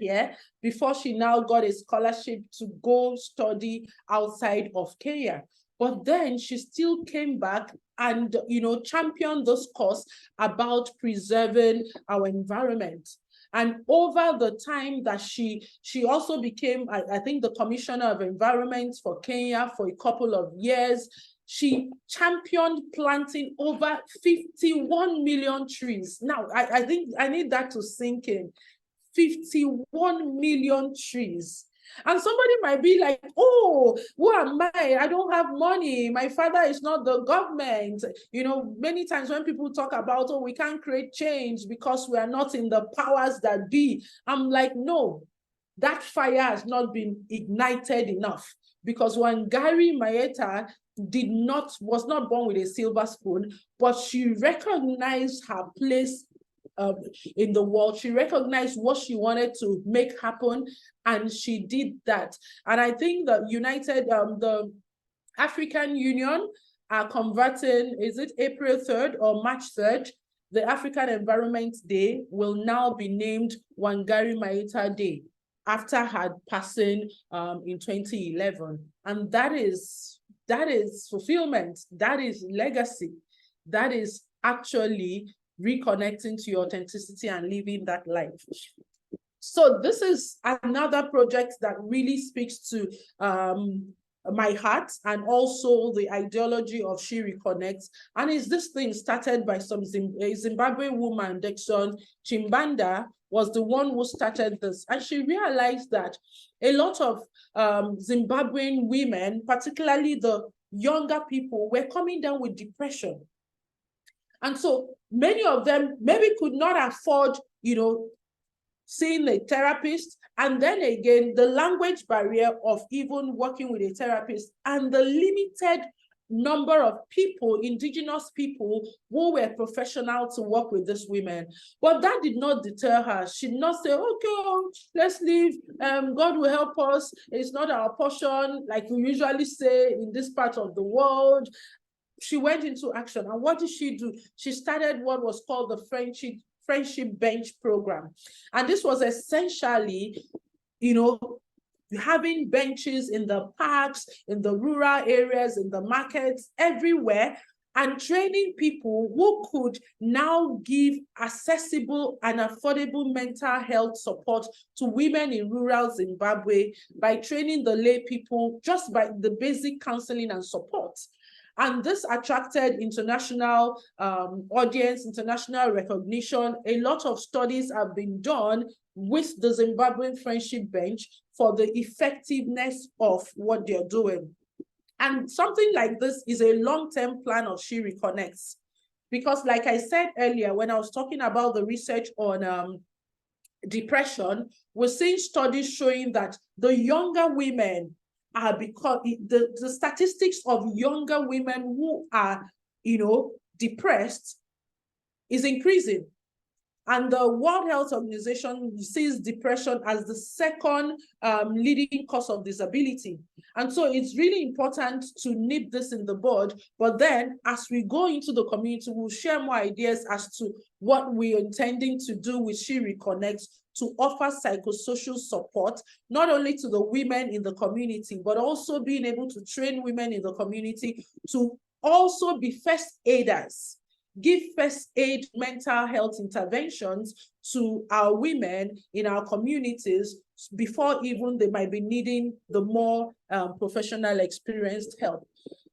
here before she now got a scholarship to go study outside of Kenya. But then she still came back and, championed this cause about preserving our environment. And over the time that she also became, I think, the Commissioner of Environment for Kenya for a couple of years. She championed planting over 51 million trees. Now, I think I need that to sink in. 51 million trees. And somebody might be like, oh, who am I? I don't have money. My father is not the government. Many times when people talk about, oh, we can't create change because we are not in the powers that be. I'm like, no, that fire has not been ignited enough. Because Wangari Maathai was not born with a silver spoon, but she recognized her place in the world. She recognized what she wanted to make happen, and she did that. And I think that the African Union are converting, is it April 3rd or March 3rd? The African Environment Day will now be named Wangari Maathai Day after her passing in 2011. And that is fulfillment. That is legacy. That is actually reconnecting to your authenticity and living that life. So this is another project that really speaks to my heart, and also the ideology of She Reconnects. And is this thing started by a Zimbabwean woman, Dixon Chimbanda, was the one who started this. And she realized that a lot of Zimbabwean women, particularly the younger people, were coming down with depression. And so many of them maybe could not afford, seeing a therapist. And then again, the language barrier of even working with a therapist and the limited number of people, indigenous people, who were professional to work with these women. But that did not deter her. She did not say, okay, let's leave. God will help us. It's not our portion, like we usually say in this part of the world. She went into action. And what did she do? She started what was called the Friendship Bench Program. And this was essentially, having benches in the parks, in the rural areas, in the markets, everywhere, and training people who could now give accessible and affordable mental health support to women in rural Zimbabwe by training the lay people just by the basic counseling and support. And this attracted international audience, international recognition. A lot of studies have been done with the Zimbabwean Friendship Bench for the effectiveness of what they're doing. And something like this is a long-term plan of She Reconnects. Because like I said earlier, when I was talking about the research on depression, we're seeing studies showing that the younger women are, because the statistics of younger women who are, depressed is increasing. And the World Health Organization sees depression as the second leading cause of disability. And so it's really important to nip this in the bud. But then as we go into the community, we'll share more ideas as to what we're intending to do with She Reconnects to offer psychosocial support, not only to the women in the community, but also being able to train women in the community to also be first aiders, give first aid mental health interventions to our women in our communities before even they might be needing the more professional experienced help.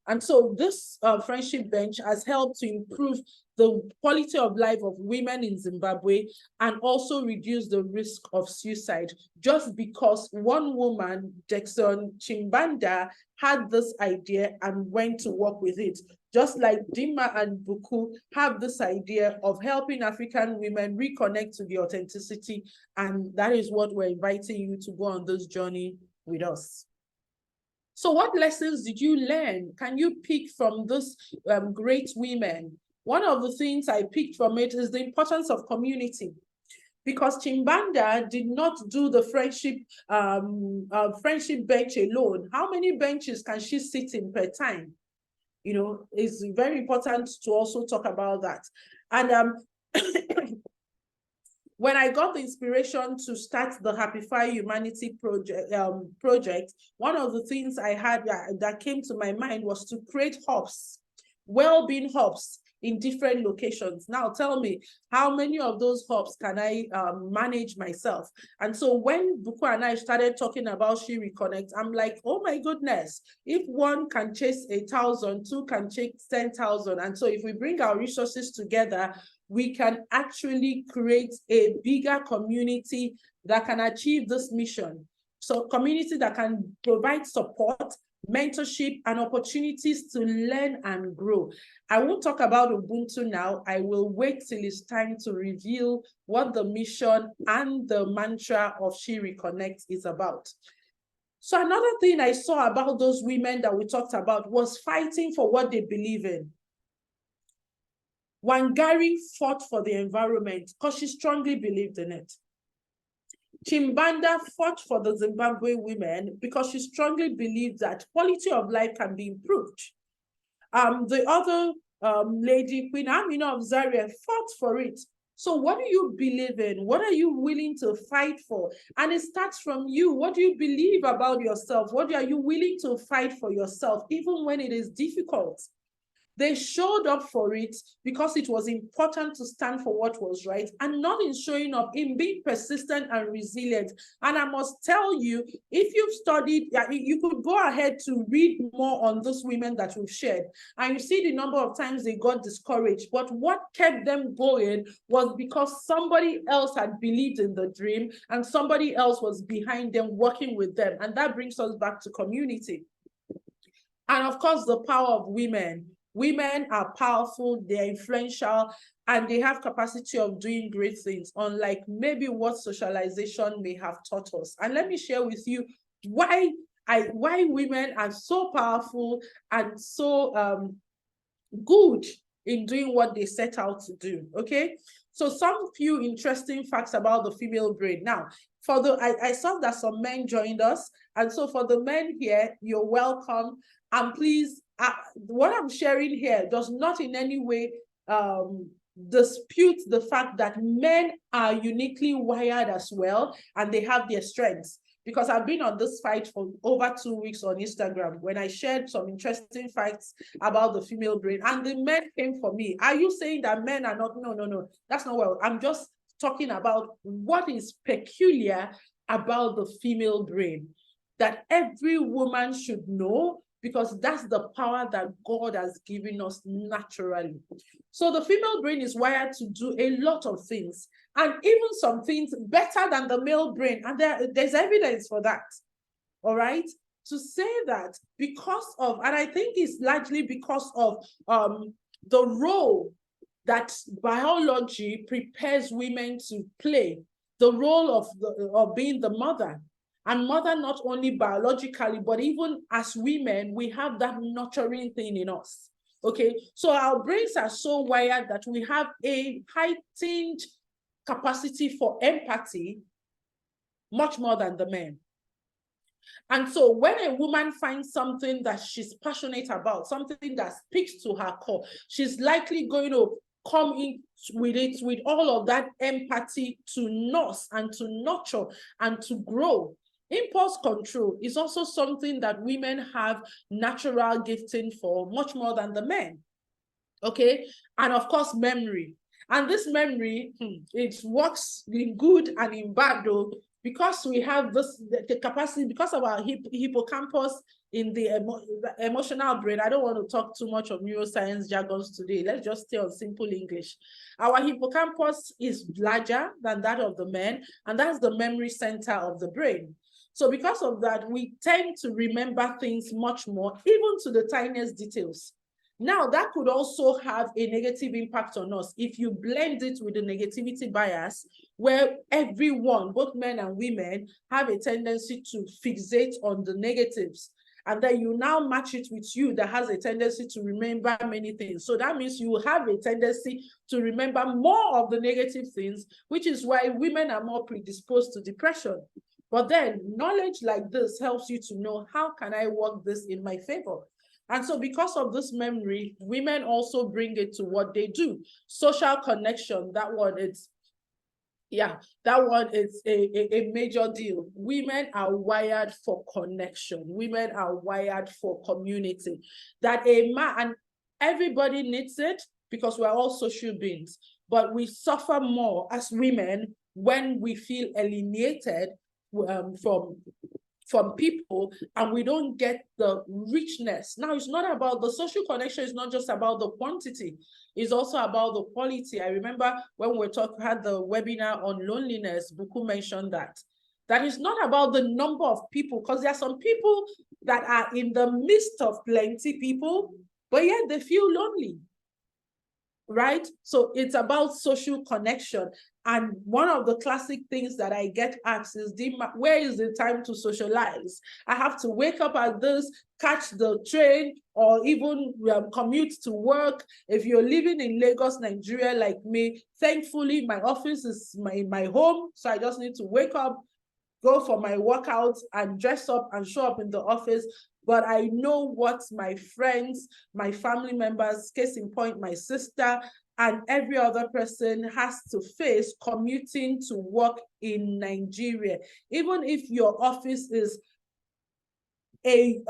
And so this Friendship Bench has helped to improve the quality of life of women in Zimbabwe and also reduce the risk of suicide, just because one woman, Jackson Chimbanda, had this idea and went to work with it. Just like Dinma and Buku have this idea of helping African women reconnect to the authenticity. And that is what we're inviting you to go on this journey with us. So what lessons did you learn? Can you pick from these great women? one of the things I picked from it is the importance of community. Because Chimbanda did not do the friendship bench alone. How many benches can she sit in per time? You know, it's very important to also talk about that. And when I got the inspiration to start the Happify Humanity project, one of the things I had that came to my mind was to create hubs, well-being hubs in different locations. Now tell me, how many of those hubs can I manage myself? And so when Buku and I started talking about She Reconnect, I'm like, oh my goodness, if one can chase 1,000, two can chase 10,000. And so if we bring our resources together, we can actually create a bigger community that can achieve this mission. So community that can provide support, mentorship, and opportunities to learn and grow. I won't talk about Ubuntu now. I will wait till it's time to reveal what the mission and the mantra of She Reconnects is about. So another thing I saw about those women that we talked about was fighting for what they believe in. Wangari fought for the environment because she strongly believed in it. Chimbanda fought for the Zimbabwe women because she strongly believed that quality of life can be improved. The other lady, Queen Amina of Zaria, fought for it. So what do you believe in? What are you willing to fight for? And it starts from you. What do you believe about yourself? What are you willing to fight for yourself, even when it is difficult? They showed up for it because it was important to stand for what was right, and not in showing up, in being persistent and resilient. And I must tell you, if you've studied, you could go ahead to read more on those women that we've shared, and you see the number of times they got discouraged. But what kept them going was because somebody else had believed in the dream and somebody else was behind them, working with them. And that brings us back to community. And of course, the power of women. Women are powerful, they're influential, and they have capacity of doing great things, unlike maybe what socialization may have taught us. And let me share with you why women are so powerful and so good in doing what they set out to do, okay? So some few interesting facts about the female brain. Now, I saw that some men joined us, and so for the men here, you're welcome. And please, what I'm sharing here does not in any way dispute the fact that men are uniquely wired as well, and they have their strengths. Because I've been on this fight for over 2 weeks on Instagram when I shared some interesting facts about the female brain, and the men came for me. Are you saying that men are not? No, that's not well. I'm just talking about what is peculiar about the female brain that every woman should know, because that's the power that God has given us naturally. So the female brain is wired to do a lot of things, and even some things better than the male brain. And there's evidence for that, all right? To say that because of, and I think it's largely because of the role that biology prepares women to play, the role of being the mother. And mother, not only biologically, but even as women, we have that nurturing thing in us, okay? So our brains are so wired that we have a heightened capacity for empathy, much more than the men. And so when a woman finds something that she's passionate about, something that speaks to her core, she's likely going to come in with it, with all of that empathy to nurse and to nurture and to grow. Impulse control is also something that women have natural gifting for, much more than the men, okay? And of course, memory. And this memory, it works in good and in bad, though, because we have the capacity, because of our hippocampus in the emotional brain. I don't want to talk too much of neuroscience jargons today. Let's just stay on simple English. Our hippocampus is larger than that of the men, and that's the memory center of the brain. So because of that, we tend to remember things much more, even to the tiniest details. Now, that could also have a negative impact on us if you blend it with the negativity bias, where everyone, both men and women, have a tendency to fixate on the negatives. And then you now match it with you that has a tendency to remember many things. So that means you have a tendency to remember more of the negative things, which is why women are more predisposed to depression. But then knowledge like this helps you to know, how can I work this in my favor? And so because of this memory, women also bring it to what they do. Social connection, that one is a major deal. Women are wired for connection. Women are wired for community. That a man, and everybody needs it because we're all social beings, but we suffer more as women when we feel alienated from people and we don't get the richness. Now, it's not about the social connection, it's not just about the quantity, it's also about the quality. I remember when we had the webinar on loneliness, Buku mentioned that is not about the number of people, because there are some people that are in the midst of plenty people, but yet they feel lonely. Right? So it's about social connection. And one of the classic things that I get asked is, Dinma, where is the time to socialize? I have to wake up at this, catch the train, or even commute to work. If you're living in Lagos, Nigeria, like me, thankfully, my office is my home. So I just need to wake up, go for my workouts, and dress up and show up in the office. But I know what my friends, my family members, case in point, my sister, and every other person has to face commuting to work in Nigeria. Even if your office is a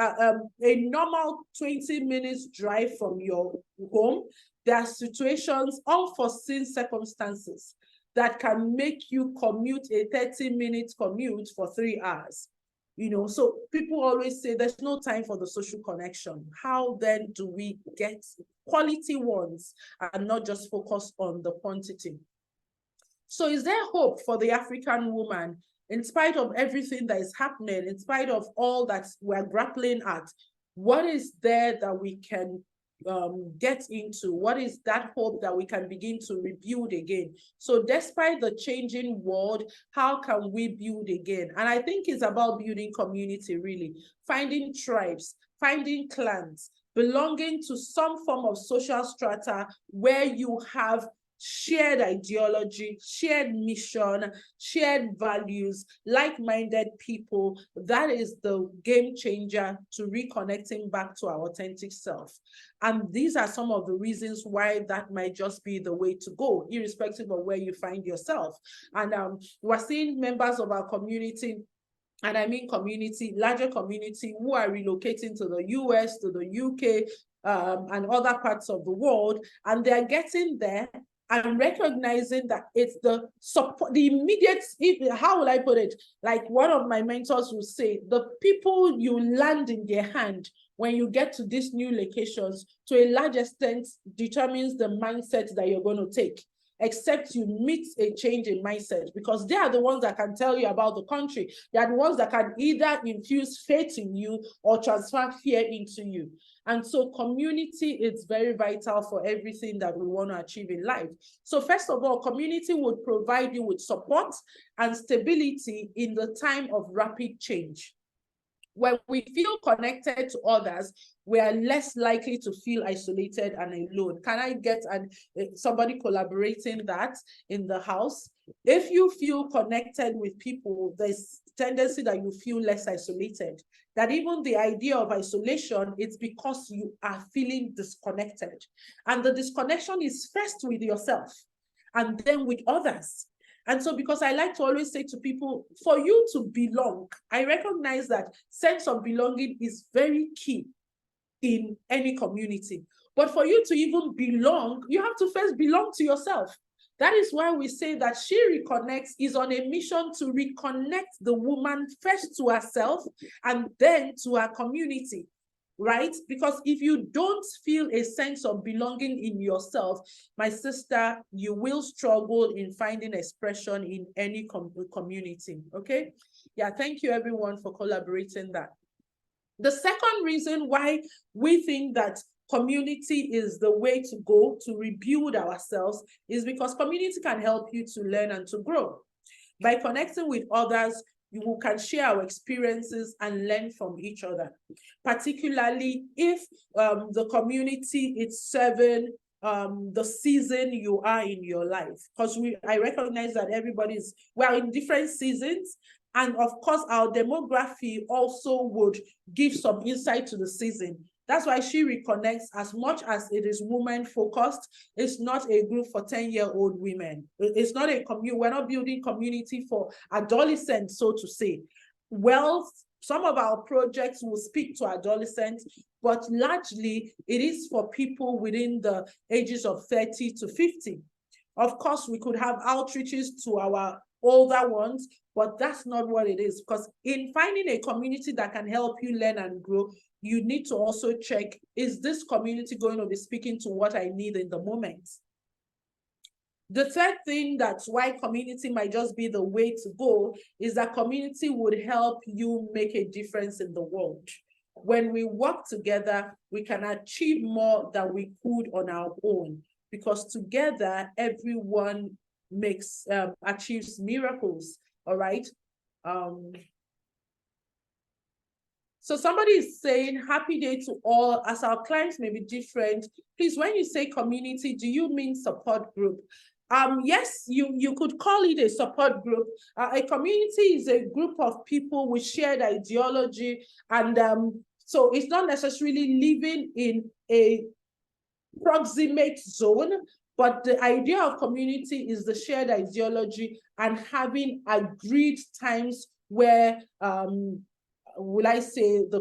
normal 20 minutes drive from your home, there are situations, unforeseen circumstances that can make you commute a 30-minute commute for 3 hours. You know, so people always say there's no time for the social connection. How then do we get quality ones and not just focus on the quantity? So is there hope for the African woman in spite of everything that is happening, in spite of all that we're grappling at? What is there that we can get into? What is that hope that we can begin to rebuild again? So despite the changing world, how can we build again? And I think it's about building community, really, finding tribes, finding clans, belonging to some form of social strata where you have shared ideology, shared mission, shared values, like-minded people. That is the game changer to reconnecting back to our authentic self. And these are some of the reasons why that might just be the way to go, irrespective of where you find yourself. And we're seeing members of our community, and I mean community, larger community, who are relocating to the US, to the UK, and other parts of the world, and they're getting there and recognizing that it's the support, the immediate, how will I put it? Like one of my mentors will say, the people you land in their hand when you get to these new locations, to a large extent, determines the mindset that you're going to take, except you meet a change in mindset, because they are the ones that can tell you about the country. They are the ones that can either infuse faith in you or transfer fear into you. And so community is very vital for everything that we want to achieve in life. So first of all, community would provide you with support and stability in the time of rapid change. When we feel connected to others, we are less likely to feel isolated and alone. Can I get somebody collaborating that in the house? If you feel connected with people, there's tendency that you feel less isolated. That even the idea of isolation, it's because you are feeling disconnected. And the disconnection is first with yourself and then with others. And so, because I like to always say to people, for you to belong, I recognize that sense of belonging is very key in any community. But for you to even belong, you have to first belong to yourself. That is why we say that She Reconnects is on a mission to reconnect the woman first to herself and then to her community. Right? Because if you don't feel a sense of belonging in yourself, my sister, you will struggle in finding expression in any community. Okay? Yeah, thank you everyone for collaborating that. The second reason why we think that community is the way to go to rebuild ourselves is because community can help you to learn and to grow. By connecting with others, you can share our experiences and learn from each other, particularly if the community is serving the season you are in your life. Because I recognize that we're in different seasons. And of course, our demography also would give some insight to the season. That's why She Reconnects, as much as it is woman focused, it's not a group for 10-year-old women. It's not a community. We're not building community for adolescents, so to say. Well, some of our projects will speak to adolescents, but largely it is for people within the ages of 30 to 50. Of course, we could have outreaches to our older ones, but that's not what it is. Because in finding a community that can help you learn and grow, you need to also check, is this community going to be speaking to what I need in the moment? The third thing that's why community might just be the way to go is that community would help you make a difference in the world. When we work together, we can achieve more than we could on our own, because together, everyone achieves miracles, all right? So somebody is saying, happy day to all. As our clients may be different, please, when you say community, do you mean support group? Yes, you could call it a support group. A community is a group of people with shared ideology, and so it's not necessarily living in a proximate zone, but the idea of community is the shared ideology and having agreed times where the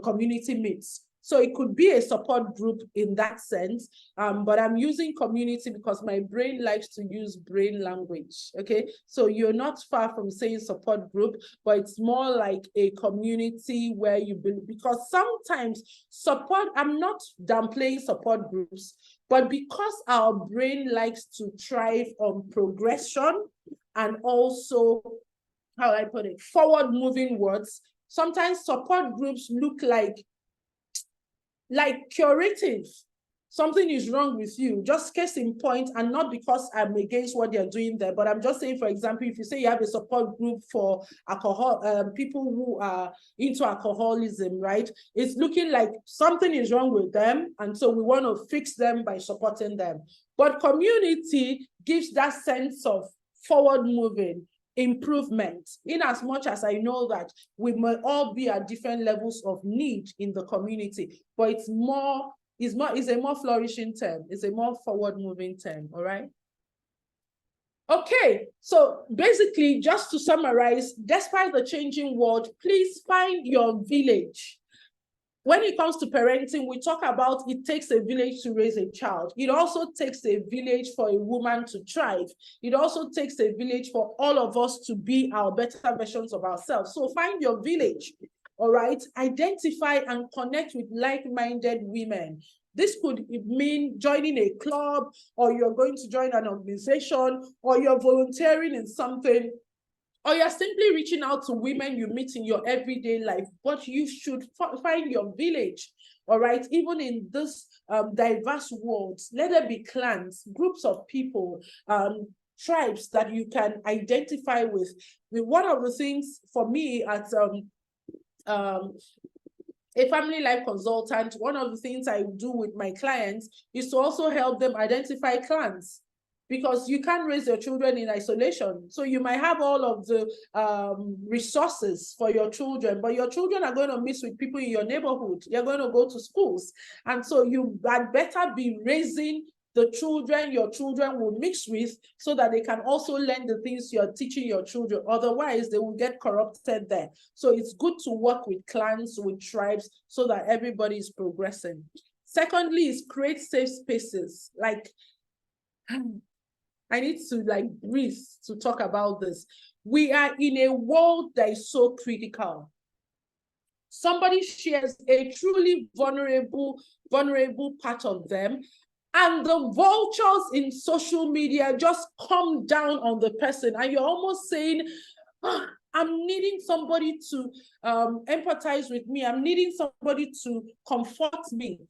community meets. So it could be a support group in that sense, but I'm using community because my brain likes to use brain language, okay? So you're not far from saying support group, but it's more like a community where you build, because sometimes support, I'm not downplaying support groups, but because our brain likes to thrive on progression and also, how I put it, forward-moving words, sometimes support groups look like curative. Something is wrong with you, just case in point, and not because I'm against what they're doing there, but I'm just saying, for example, if you say you have a support group for people who are into alcoholism, right? It's looking like something is wrong with them, and so we want to fix them by supporting them. But community gives that sense of forward moving, improvement, in as much as I know that we may all be at different levels of need in the community, but it's a more flourishing term. It's a more forward-moving term, all right? Okay, so basically, just to summarize, despite the changing world, please find your village. When it comes to parenting, we talk about it takes a village to raise a child. It also takes a village for a woman to thrive. It also takes a village for all of us to be our better versions of ourselves. So find your village, all right? Identify and connect with like-minded women. This could mean joining a club, or you're going to join an organization, or you're volunteering in something, or you're simply reaching out to women you meet in your everyday life, but you should find your village, all right? Even in this diverse world, let there be clans, groups of people, tribes that you can identify with. One of the things for me at a family life consultant, one of the things I do with my clients is to also help them identify clans, because you can't raise your children in isolation. So you might have all of the resources for your children, but your children are going to mix with people in your neighborhood. You're going to go to schools. And so you had better be raising the children your children will mix with, so that they can also learn the things you're teaching your children. Otherwise, they will get corrupted there. So it's good to work with clans, with tribes, so that everybody is progressing. Secondly, is create safe spaces. Like, I need to breathe to talk about this. We are in a world that is so critical. Somebody shares a truly vulnerable part of them, and the vultures in social media just come down on the person, and you're almost saying, I'm needing somebody to empathize with me. I'm needing somebody to comfort me.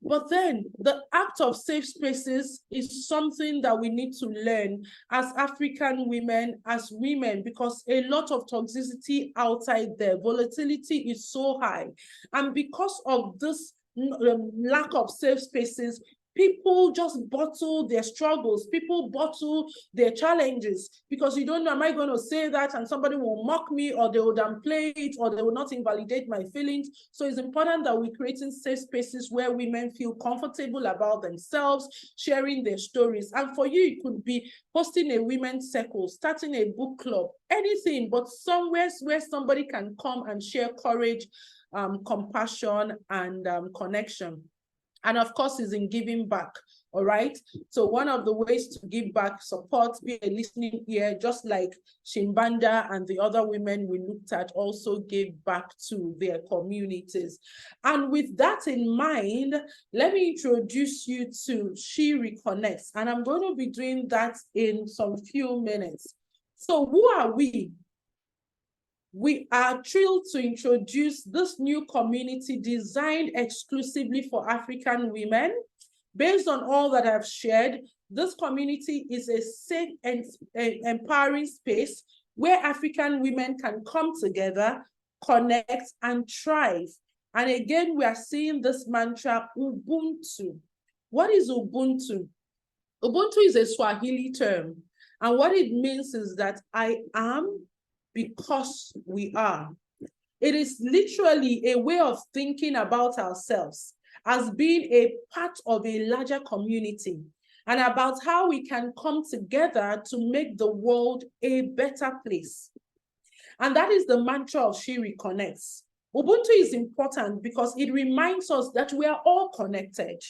But then the act of safe spaces is something that we need to learn as African women, as women, because a lot of toxicity outside there, volatility is so high. And because of this lack of safe spaces, people just bottle their struggles. People bottle their challenges because you don't know, am I going to say that and somebody will mock me, or they will downplay it, or they will not invalidate my feelings. So it's important that we're creating safe spaces where women feel comfortable about themselves, sharing their stories. And for you, it could be hosting a women's circle, starting a book club, anything, but somewhere where somebody can come and share courage, compassion, and connection. And of course, is in giving back. All right. So one of the ways to give back, support, be a listening ear, just like Shimbanda and the other women we looked at also gave back to their communities. And with that in mind, let me introduce you to She Reconnects. And I'm going to be doing that in some few minutes. So who are we? We are thrilled to introduce this new community designed exclusively for African women. Based on all that I've shared, this community is a safe and empowering space where African women can come together, connect, and thrive. And again, we are seeing this mantra, Ubuntu. What is Ubuntu? Ubuntu is a Swahili term. And what it means is that I am because we are. It is literally a way of thinking about ourselves as being a part of a larger community and about how we can come together to make the world a better place. And that is the mantra of She Reconnects. Ubuntu is important because it reminds us that we are all connected.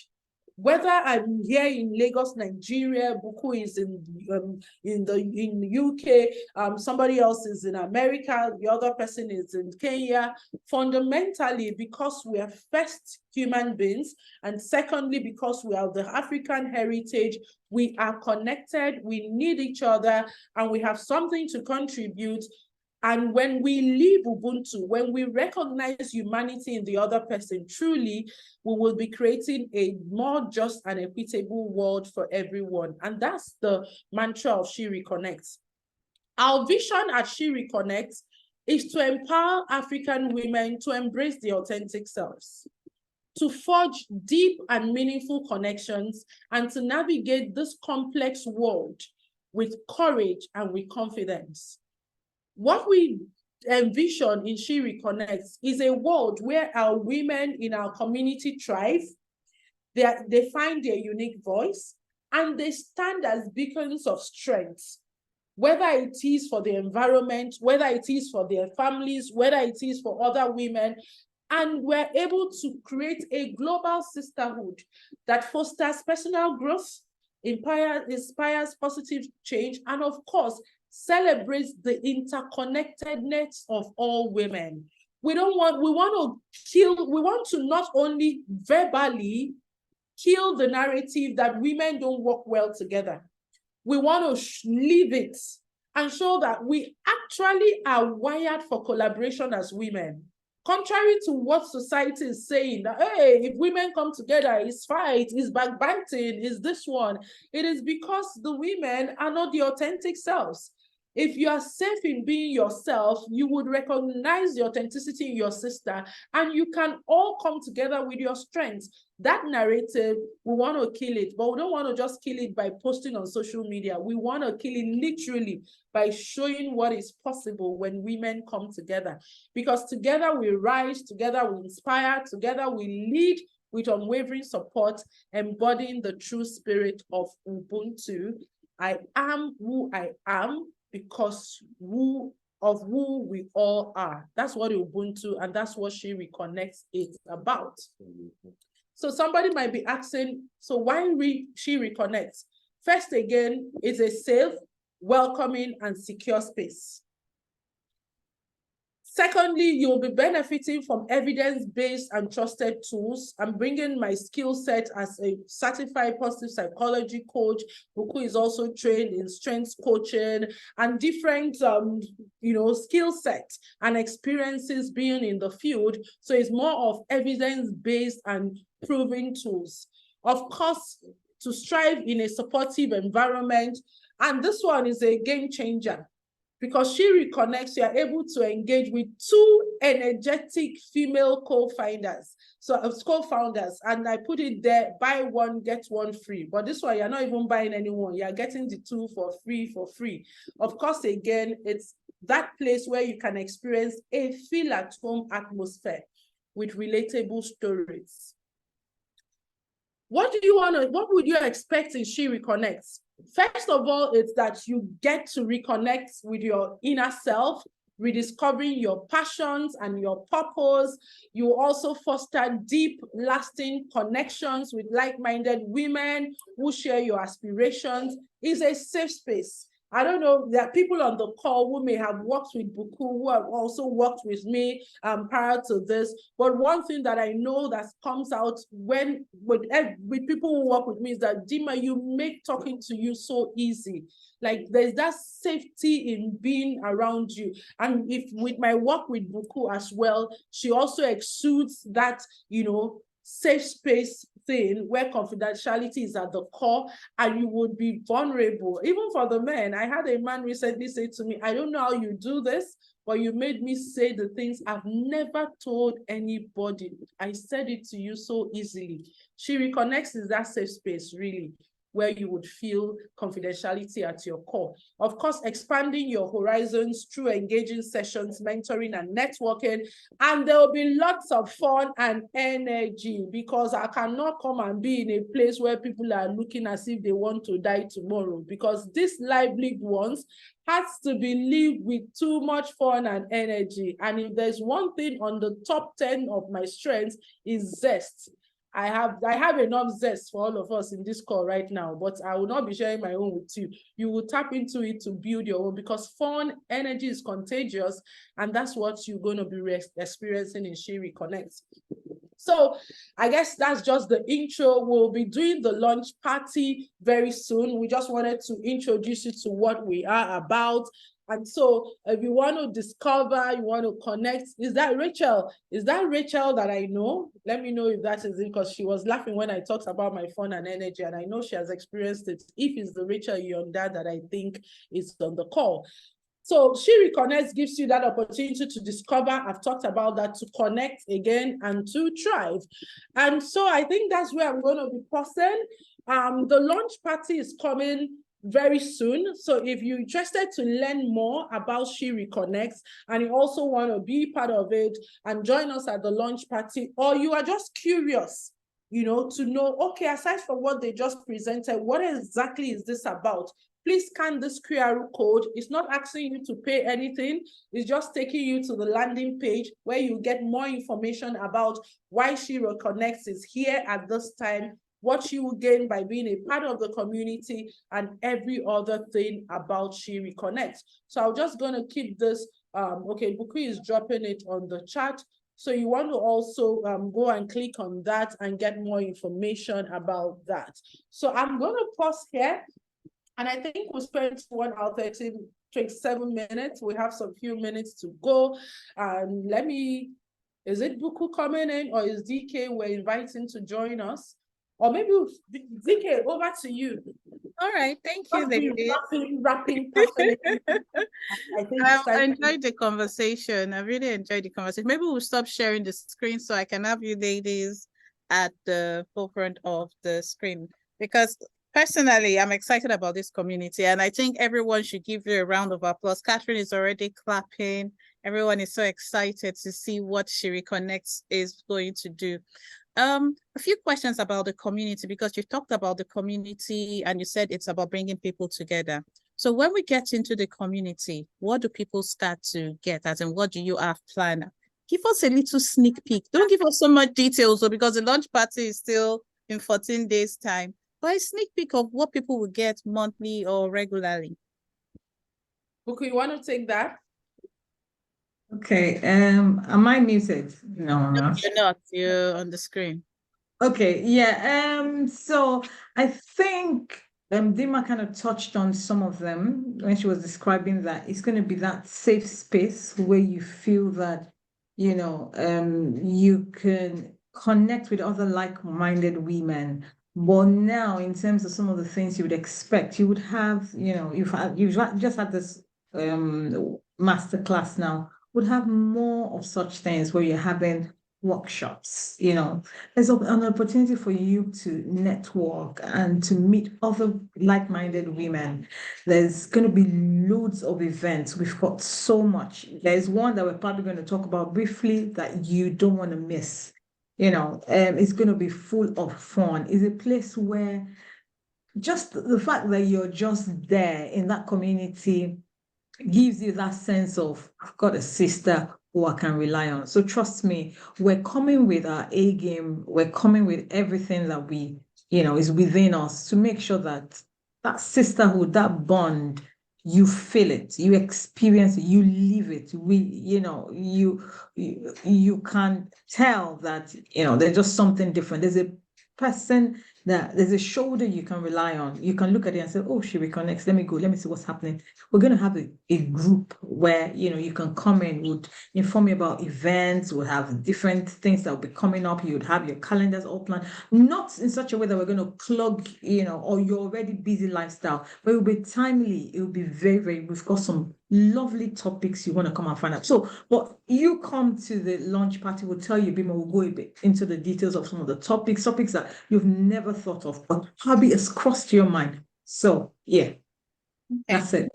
Whether I'm here in Lagos, Nigeria, Buku is in the UK, somebody else is in America, the other person is in Kenya, fundamentally because we are first human beings, and secondly, because we are the African heritage, we are connected, we need each other, and we have something to contribute. And when we live Ubuntu, when we recognize humanity in the other person, truly, we will be creating a more just and equitable world for everyone. And that's the mantra of She Reconnects. Our vision at She Reconnects is to empower African women to embrace their authentic selves, to forge deep and meaningful connections, and to navigate this complex world with courage and with confidence. What we envision in She Reconnects is a world where our women in our community thrive, they find their unique voice, and they stand as beacons of strength, whether it is for the environment, whether it is for their families, whether it is for other women. And we're able to create a global sisterhood that fosters personal growth, inspires positive change, and of course, celebrates the interconnectedness of all women. We want to not only verbally kill the narrative that women don't work well together. We want to live it and show that we actually are wired for collaboration as women. Contrary to what society is saying, that, hey, if women come together, it's fight, it's backbiting, it's this one. It is because the women are not the authentic selves. If you are safe in being yourself, you would recognize the authenticity in your sister, and you can all come together with your strengths. That narrative, we want to kill it, but we don't want to just kill it by posting on social media. We want to kill it literally by showing what is possible when women come together. Because together we rise, together we inspire, together we lead with unwavering support, embodying the true spirit of Ubuntu. I am who I am because who we all are. That's what Ubuntu, and that's what She Reconnects is about. So somebody might be asking, so why She Reconnects? First, again, it's a safe, welcoming, and secure space. Secondly, you'll be benefiting from evidence-based and trusted tools. I'm bringing my skill set as a certified positive psychology coach. Buku is also trained in strength coaching and different, skill sets and experiences being in the field. So it's more of evidence-based and proven tools. Of course, to strive in a supportive environment. And this one is a game changer. Because She Reconnects, you are able to engage with 2 energetic female co-founders. So co-founders, and I put it there, buy one, get one free. But this one, you're not even buying anyone. You're getting the 2 for free. Of course, again, it's that place where you can experience a feel-at-home atmosphere with relatable stories. What would you expect in She Reconnects? First of all, it's that you get to reconnect with your inner self, rediscovering your passions and your purpose. You also foster deep, lasting connections with like-minded women who share your aspirations. It's a safe space. I don't know, there are people on the call who may have worked with Buku, who have also worked with me prior to this. But one thing that I know that comes out with people who work with me is that, Dinma, you make talking to you so easy. Like there's that safety in being around you. And with my work with Buku as well, she also exudes that, safe space thing where confidentiality is at the core and you would be vulnerable. Even for the men, I had a man recently say to me, I don't know how you do this, but you made me say the things I've never told anybody. I said it to you so easily. She Reconnects is that safe space, really, where you would feel confidentiality at your core. Of course, expanding your horizons through engaging sessions, mentoring and networking, and there will be lots of fun and energy because I cannot come and be in a place where people are looking as if they want to die tomorrow, because these lively ones has to be lived with too much fun and energy. And if there's one thing on the top 10 of my strengths is zest. I have enough zest for all of us in this call right now, but I will not be sharing my own with you. You will tap into it to build your own, because fun, energy is contagious, and that's what you're going to be experiencing in She Reconnects. So I guess that's just the intro. We'll be doing the launch party very soon. We just wanted to introduce you to what we are about. And so if you want to discover, you want to connect, is that Rachel? Is that Rachel that I know? Let me know if that is it, because she was laughing when I talked about my fun and energy, and I know she has experienced it. If it's the Rachel Yonda that I think is on the call. So She Reconnects gives you that opportunity to discover. I've talked about that, to connect again and to thrive. And so I think that's where I'm going to be pausing. The launch party is coming very soon. So if you're interested to learn more about She Reconnects and you also want to be part of it and join us at the launch party, or you are just curious, to know, okay, aside from what they just presented, what exactly is this about? Please scan this QR code. It's not asking you to pay anything. It's just taking you to the landing page where you get more information about why She Reconnects is here at this time, what you will gain by being a part of the community, and every other thing about She Reconnects. So I'm just going to keep this. Okay, Buku is dropping it on the chat. So you want to also go and click on that and get more information about that. So I'm going to pause here. And I think we'll spend 1 hour 27 minutes. We have some few minutes to go. Is it Buku coming in, or is DK we're inviting to join us? Or maybe DK, over to you. All right, thank you, ladies. Rapping, passionate. I think I enjoyed the conversation. I really enjoyed the conversation. Maybe we'll stop sharing the screen so I can have you ladies at the forefront of the screen, because personally, I'm excited about this community, and I think everyone should give you a round of applause. Catherine is already clapping. Everyone is so excited to see what She Reconnects is going to do. A few questions about the community, because you talked about the community and you said it's about bringing people together. So when we get into the community, what do people start to get? As in, what do you have planned? Give us a little sneak peek. Don't give us so much details, because the launch party is still in 14 days' time. But a sneak peek of what people will get monthly or regularly. Buku, you want to take that? Okay, am I muted? No, I'm No, not. you're not. You're on the screen. Okay, yeah. So I think Dima kind of touched on some of them when she was describing that it's going to be that safe space where you feel that, you can connect with other like-minded women. But now, in terms of some of the things you would expect, you would have, just had this masterclass now, would have more of such things where you're having workshops, there's an opportunity for you to network and to meet other like-minded women. There's going to be loads of events. We've got so much. There's one that we're probably going to talk about briefly that you don't want to miss. It's going to be full of fun. It's a place where just the fact that you're just there in that community gives you that sense of, I've got a sister who I can rely on. So trust me, we're coming with our A game. We're coming with everything that is within us to make sure that that sisterhood, that bond, you feel it, you experience it, you live it. You can tell that, there's just something different. There's a person that there's a shoulder you can rely on. You can look at it and say, oh, she reconnects. Let me go. Let me see what's happening. We're going to have a group where, you can come in, would inform you about events, we'll have different things that will be coming up. You would have your calendars all planned, not in such a way that we're going to clog, or your already busy lifestyle, but it will be timely. It will be very, very, we've got some lovely topics you want to come and find out. So, but you come to the launch party, we'll tell you a bit more, we'll go a bit into the details of some of the topics that you've never thought of, but probably has crossed your mind. So, yeah, Okay. that's it.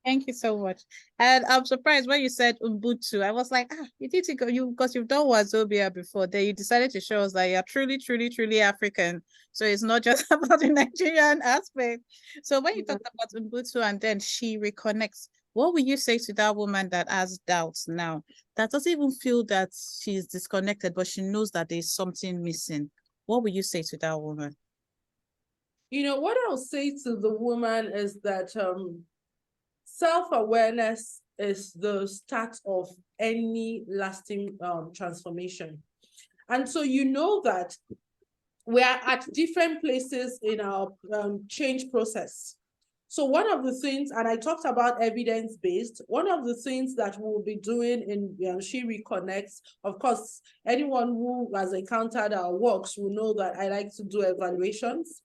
Thank you so much. And I'm surprised when you said Ubuntu. I was like, you need to go, because you've done Wazobia before. Then you decided to show us that you're truly, truly, truly African. So it's not just about the Nigerian aspect. So when you talked about Ubuntu and then She Reconnects, what would you say to that woman that has doubts now, that doesn't even feel that she's disconnected, but she knows that there's something missing? What would you say to that woman? What I'll say to the woman is that self-awareness is the start of any lasting transformation. And so that we are at different places in our change process. So one of the things, and I talked about evidence-based, one of the things that we'll be doing in She Reconnects, of course, anyone who has encountered our works will know that I like to do evaluations.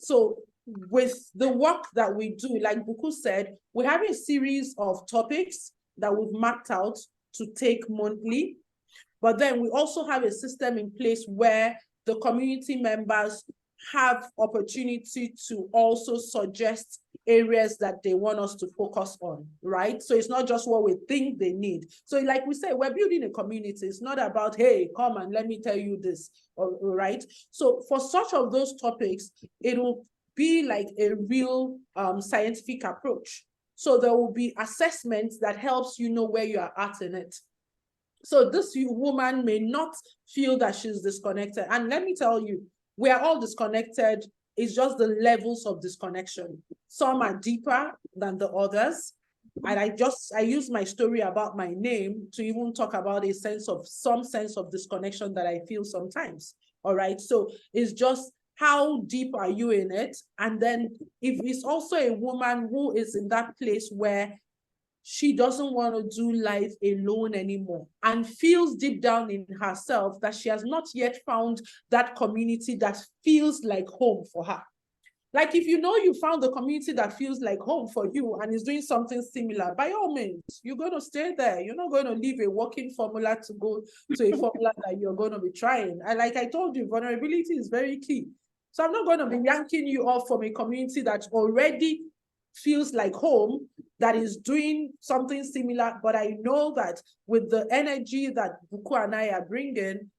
So with the work that we do, like Buku said, we have a series of topics that we've mapped out to take monthly. But then we also have a system in place where the community members have opportunity to also suggest areas that they want us to focus on, right? So it's not just what we think they need. So like we say, we're building a community. It's not about, hey, come and let me tell you this, right? So for such of those topics, it will be like a real scientific approach. So there will be assessments that helps you know where you are at in it. So this woman may not feel that she's disconnected. And let me tell you, we are all disconnected. It's just the levels of disconnection. Some are deeper than the others. And I use my story about my name to even talk about some sense of disconnection that I feel sometimes. All right. So it's just, how deep are you in it? And then if it's also a woman who is in that place where she doesn't want to do life alone anymore and feels deep down in herself that she has not yet found that community that feels like home for her. Like if you found the community that feels like home for you and is doing something similar, by all means, you're going to stay there. You're not going to leave a working formula to go to a formula that you're going to be trying. And like I told you, vulnerability is very key. So I'm not going to be yanking you off from a community that already feels like home, that is doing something similar. But I know that with the energy that Buku and I are bringing,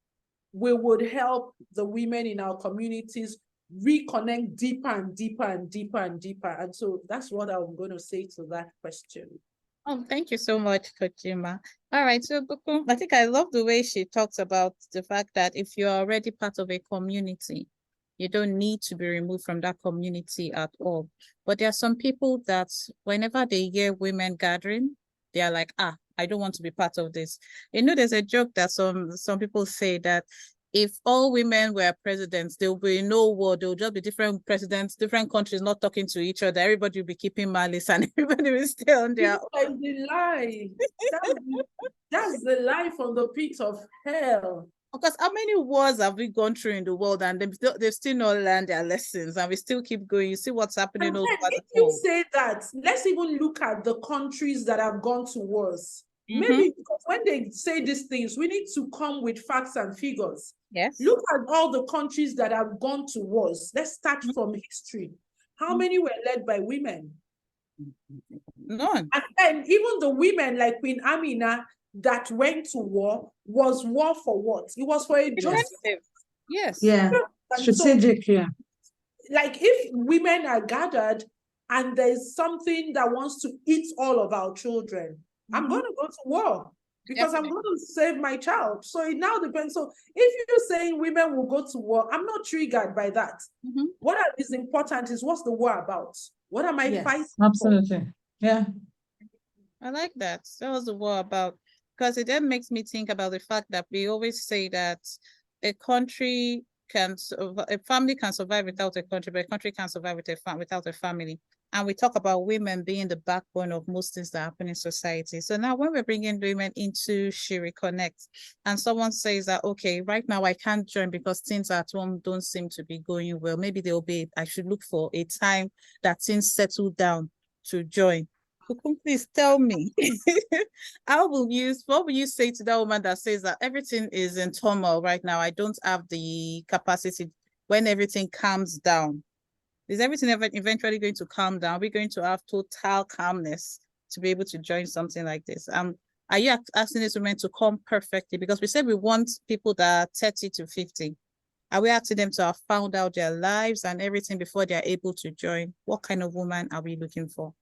we would help the women in our communities reconnect deeper and deeper and deeper and deeper. And so that's what I'm going to say to that question. Oh, thank you so much, Kojima. All right, so Buku, I think I love the way she talks about the fact that if you're already part of a community, you don't need to be removed from that community at all. But there are some people that whenever they hear women gathering, they are like, I don't want to be part of this. You know, there's a joke that some people say that if all women were presidents, there will be no war. There will just be different presidents, different countries not talking to each other. Everybody will be keeping malice and everybody will stay on their own. Like the lie. That's the lie from the pit of hell. Because how many wars have we gone through in the world and they've still not learned their lessons and we still keep going? You see what's happening And all then over if the you world. say that, let's even look at the countries that have gone to wars. Mhm. Maybe because when they say these things, we need to come with facts and figures. Yes. Look at all the countries that have gone to wars. Let's start from history. How many were led by women? None. And then even the women like Queen Amina that went to war was war for what? It was for a just. Defensive. Yes. Yeah, And so, strategic, yeah. like if women are gathered and there's something that wants to eat all of our children, I'm going to go to war because I'm going to save my child. So it now depends. So if you're saying women will go to war, I'm not triggered by that. What is important is what's the war about? What am I fighting for? Absolutely. Yeah. I like that. That was the war about, because it then makes me think about the fact that we always say that a country a family can survive without a country, but a country can't survive without a family. And we talk about women being the backbone of most things that happen in society. So now when we're bringing women into She Reconnects and someone says that, okay, right now I can't join because things at home don't seem to be going well. Maybe I should look for a time that things settle down to join. Please tell me, what will you say to that woman that says that everything is in turmoil right now? I don't have the capacity. When everything calms down, is everything eventually going to calm down? Are we going to have total calmness to be able to join something like this? Are you asking these women to come perfectly? Because we said we want people that are 30 to 50. Are we asking them to have found out their lives and everything before they're able to join? What kind of woman are we looking for?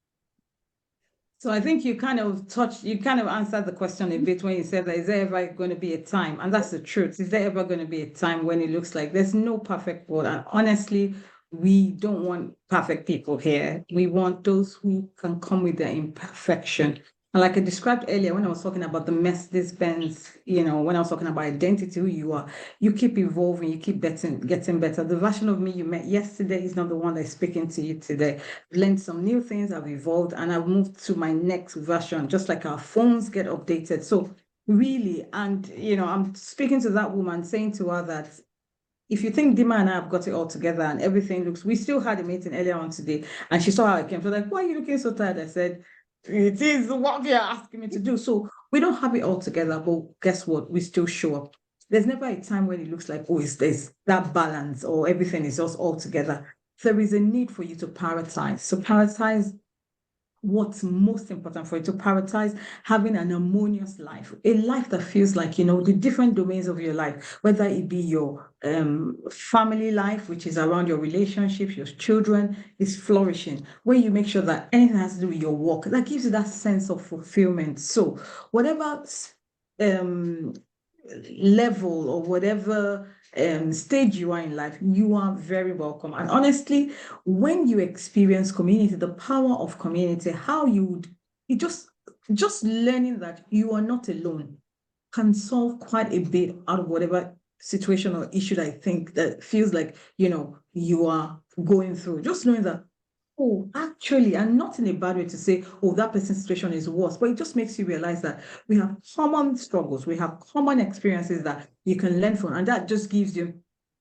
So I think you kind of answered the question a bit when you said that is there ever going to be a time? And that's the truth. Is there ever going to be a time when it looks like there's no perfect world? And honestly, we don't want perfect people here. We want those who can come with their imperfection. And like I described earlier, when I was talking about the Mercedes-Benz, when I was talking about identity, who you are, you keep evolving, you keep getting better. The version of me you met yesterday is not the one that's speaking to you today. I've learned some new things, I've evolved, and I've moved to my next version, just like our phones get updated. So really, and I'm speaking to that woman, saying to her that if you think Dinma and I have got it all together and everything we still had a meeting earlier on today, and she saw how I came. She was like, why are you looking so tired? I said, it is what you're asking me to do. So we don't have it all together, but guess what? We still show up. There's never a time when it looks like, there's that balance or everything is just all together. There is a need for you to prioritize. So prioritize what's most important for you, to prioritize having an harmonious life, a life that feels like, the different domains of your life, whether it be your family life, which is around your relationships, your children, is flourishing, where you make sure that anything has to do with your work, that gives you that sense of fulfillment. So whatever level or whatever stage you are in life, you are very welcome. And honestly, when you experience community, the power of community, how just learning that you are not alone can solve quite a bit out of whatever situation or issue that I think that feels like, you are going through. Just knowing that, oh, actually, and not in a bad way to say, oh, that person's situation is worse, but it just makes you realize that we have common struggles, we have common experiences that you can learn from, and that just gives you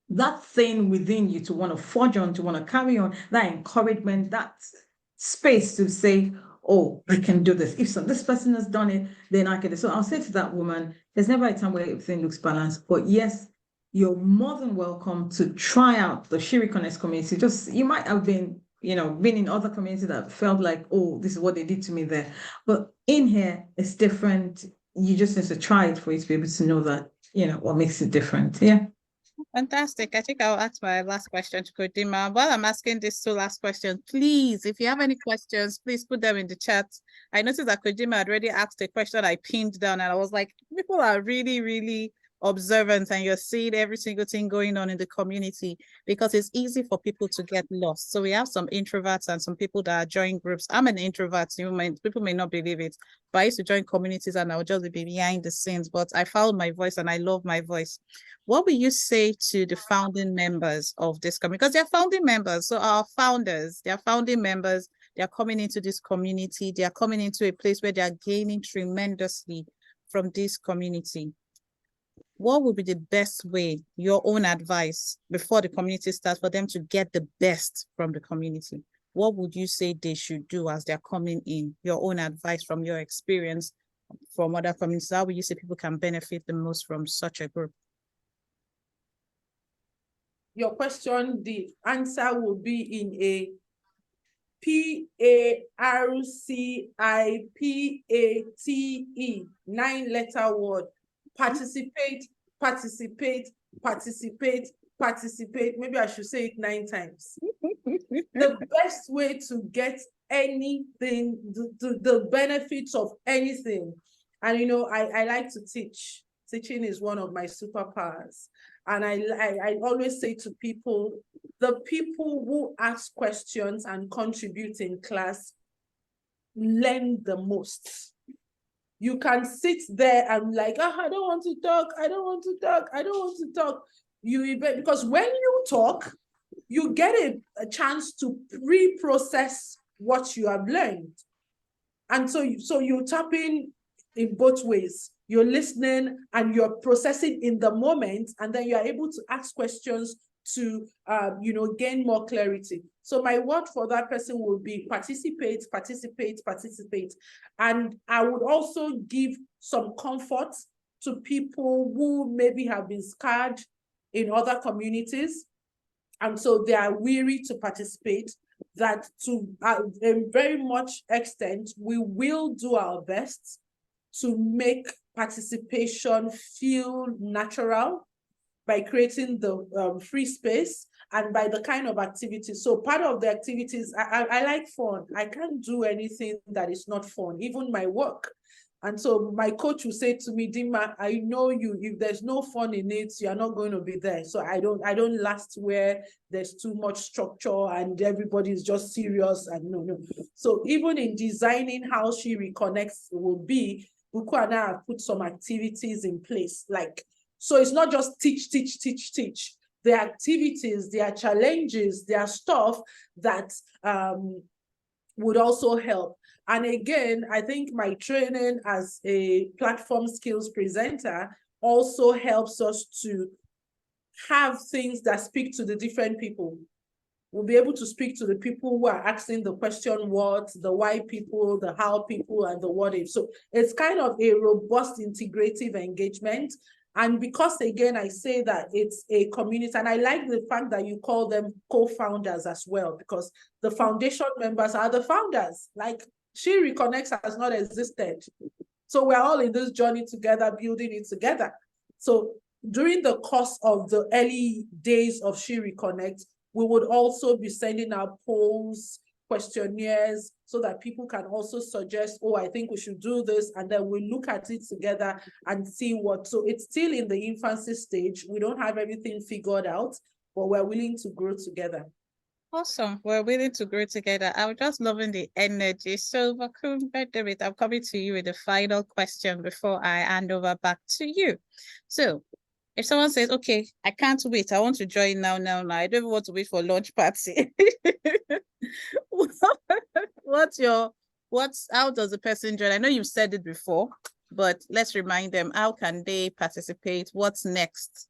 that thing within you to want to forge on, to want to carry on, that encouragement, that space to say, oh, I can do this. If this person has done it, then I can. So I'll say to that woman, there's never a time where everything looks balanced, but yes, you're more than welcome to try out the She Reconnects community. You might have been in other communities that felt like, oh, this is what they did to me there. But in here, it's different. You just need to try it for you to be able to know that, what makes it different. Yeah. Fantastic. I think I'll ask my last question to Dinma. While I'm asking these two last questions, please, if you have any questions, please put them in the chat. I noticed that Dinma had already asked a question I pinned down, and I was like, people are really, really observant and you're seeing every single thing going on in the community, because it's easy for people to get lost. So we have some introverts and some people that are joining groups. I'm an introvert, people may not believe it, but I used to join communities and I would just be behind the scenes, but I found my voice and I love my voice. What will you say to the founding members of this community? Because they're founding members, so our founders, they're founding members, they're coming into this community, they're coming into a place where they're gaining tremendously from this community. What would be the best way, your own advice, before the community starts, for them to get the best from the community? What would you say they should do as they're coming in? Your own advice from your experience from other communities. How would you say people can benefit the most from such a group? Your question, the answer will be in a PARCIPATE, 9-letter word. Participate, participate, participate, participate. Maybe I should say it 9 times. The best way to get anything, the benefits of anything. And I like to teach. Teaching is one of my superpowers. And I always say to people, the people who ask questions and contribute in class learn the most. You can sit there and like, I don't want to talk, I don't want to talk, I don't want to talk. Because when you talk, you get a chance to pre-process what you have learned. And so you tap in both ways. You're listening and you're processing in the moment, and then you're able to ask questions to gain more clarity. So my word for that person will be participate, participate, participate. And I would also give some comfort to people who maybe have been scarred in other communities, and so they are weary to participate, that to a very much extent, we will do our best to make participation feel natural by creating the free space and by the kind of activities. So part of the activities, I like fun. I can't do anything that is not fun, even my work. And so my coach will say to me, Dinma, I know you, if there's no fun in it, you're not going to be there. So I don't last where there's too much structure and everybody's just serious and no. So even in designing how She Reconnects will be, Buku and I have put some activities in place. So it's not just teach. There are activities, there are challenges, there are stuff that would also help. And again, I think my training as a platform skills presenter also helps us to have things that speak to the different people. We'll be able to speak to the people who are asking the question what, the why people, the how people, and the what if. So it's kind of a robust integrative engagement. And because, again, I say that it's a community, and I like the fact that you call them co-founders as well, because the foundation members are the founders. Like, She Reconnects has not existed. So we're all in this journey together, building it together. So during the course of the early days of She Reconnects, we would also be sending out polls, questionnaires, so that people can also suggest, oh, I think we should do this. And then we look at it together and see what. So it's still in the infancy stage. We don't have everything figured out, but we're willing to grow together. Awesome. We're willing to grow together. I'm just loving the energy. So, Bakun, David, I'm coming to you with the final question before I hand over back to you. So, if someone says, okay, I can't wait, I want to join now, I don't even want to wait for launch party. How does the person join? I know you've said it before, but let's remind them, how can they participate? What's next?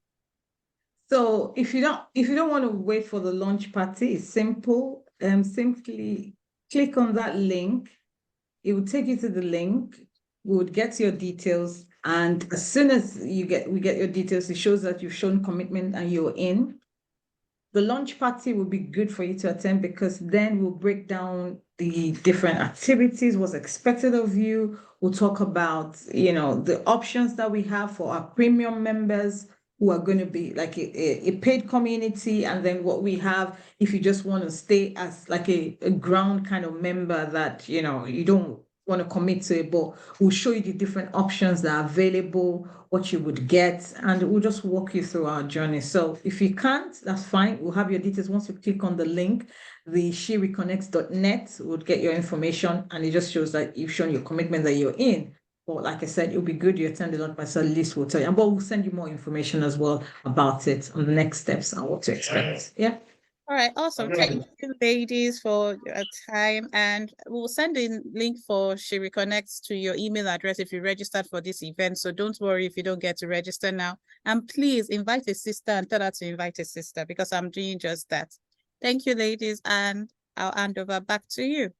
So if you don't want to wait for the launch party, it's simple. Simply click on that link. It will take you to the link. We would get your details, and as soon as we get your details, it shows that you've shown commitment and you're in. The launch party will be good for you to attend, because then we'll break down the different activities, what's expected of you. We'll talk about, the options that we have for our premium members, who are going to be like a paid community, and then what we have if you just want to stay as like a ground kind of member that, you don't want to commit to it, but we'll show you the different options that are available, what you would get, and we'll just walk you through our journey. So if you can't, that's fine. We'll have your details. Once you click on the link, the shereconnects.net will get your information, and it just shows that you've shown your commitment that you're in. But like I said, it'll be good you attend the launch myself. List will tell you, but we'll send you more information as well about it on the next steps and what to expect. Yeah. All right, awesome. Thank you, ladies, for your time. And we'll send the link for She Reconnects to your email address if you registered for this event. So don't worry if you don't get to register now. And please invite a sister and tell her to invite a sister, because I'm doing just that. Thank you, ladies, and I'll hand over back to you.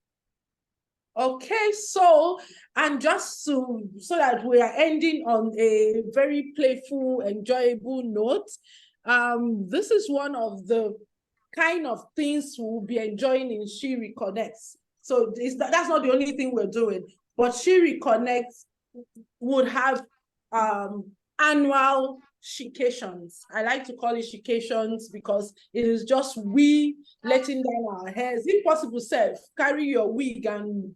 Okay, so, and just so that we are ending on a very playful, enjoyable note, this is one of the kind of things we'll be enjoying in She Reconnects. So that's not the only thing we're doing, but She Reconnects would have annual shikations. I like to call it shikations because it is just we letting down our hairs. If possible, carry your wig and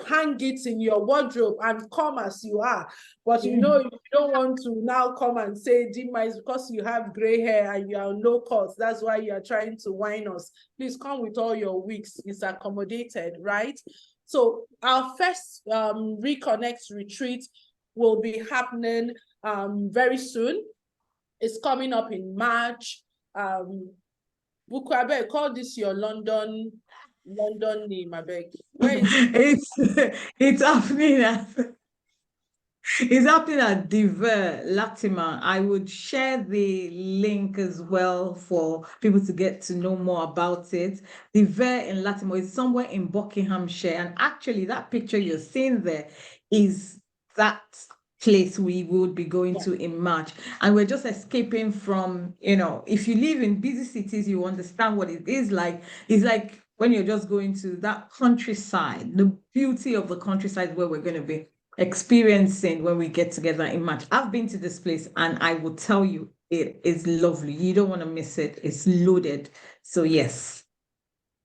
hang it in your wardrobe and come as you are. But you know, you don't want to now come and say, Dinma, is because you have gray hair and you are low cut. That's why you are trying to whine us. Please come with all your wigs. It's accommodated, right? So our first Reconnect retreat will be happening very soon. It's coming up in March. Buku, I beg, call this your London name, I beg. Where is it? It's happening at it's happening at Diver Latima. I would share the link as well for people to get to know more about it. Diver in Latima is somewhere in Buckinghamshire, and actually that picture you're seeing there is that place we would be going to in March. And we're just escaping from, if you live in busy cities, you understand what it is like. It's like when you're just going to that countryside, the beauty of the countryside where we're going to be experiencing when we get together in March. I've been to this place and I will tell you, it is lovely. You don't want to miss it. It's loaded. So yes.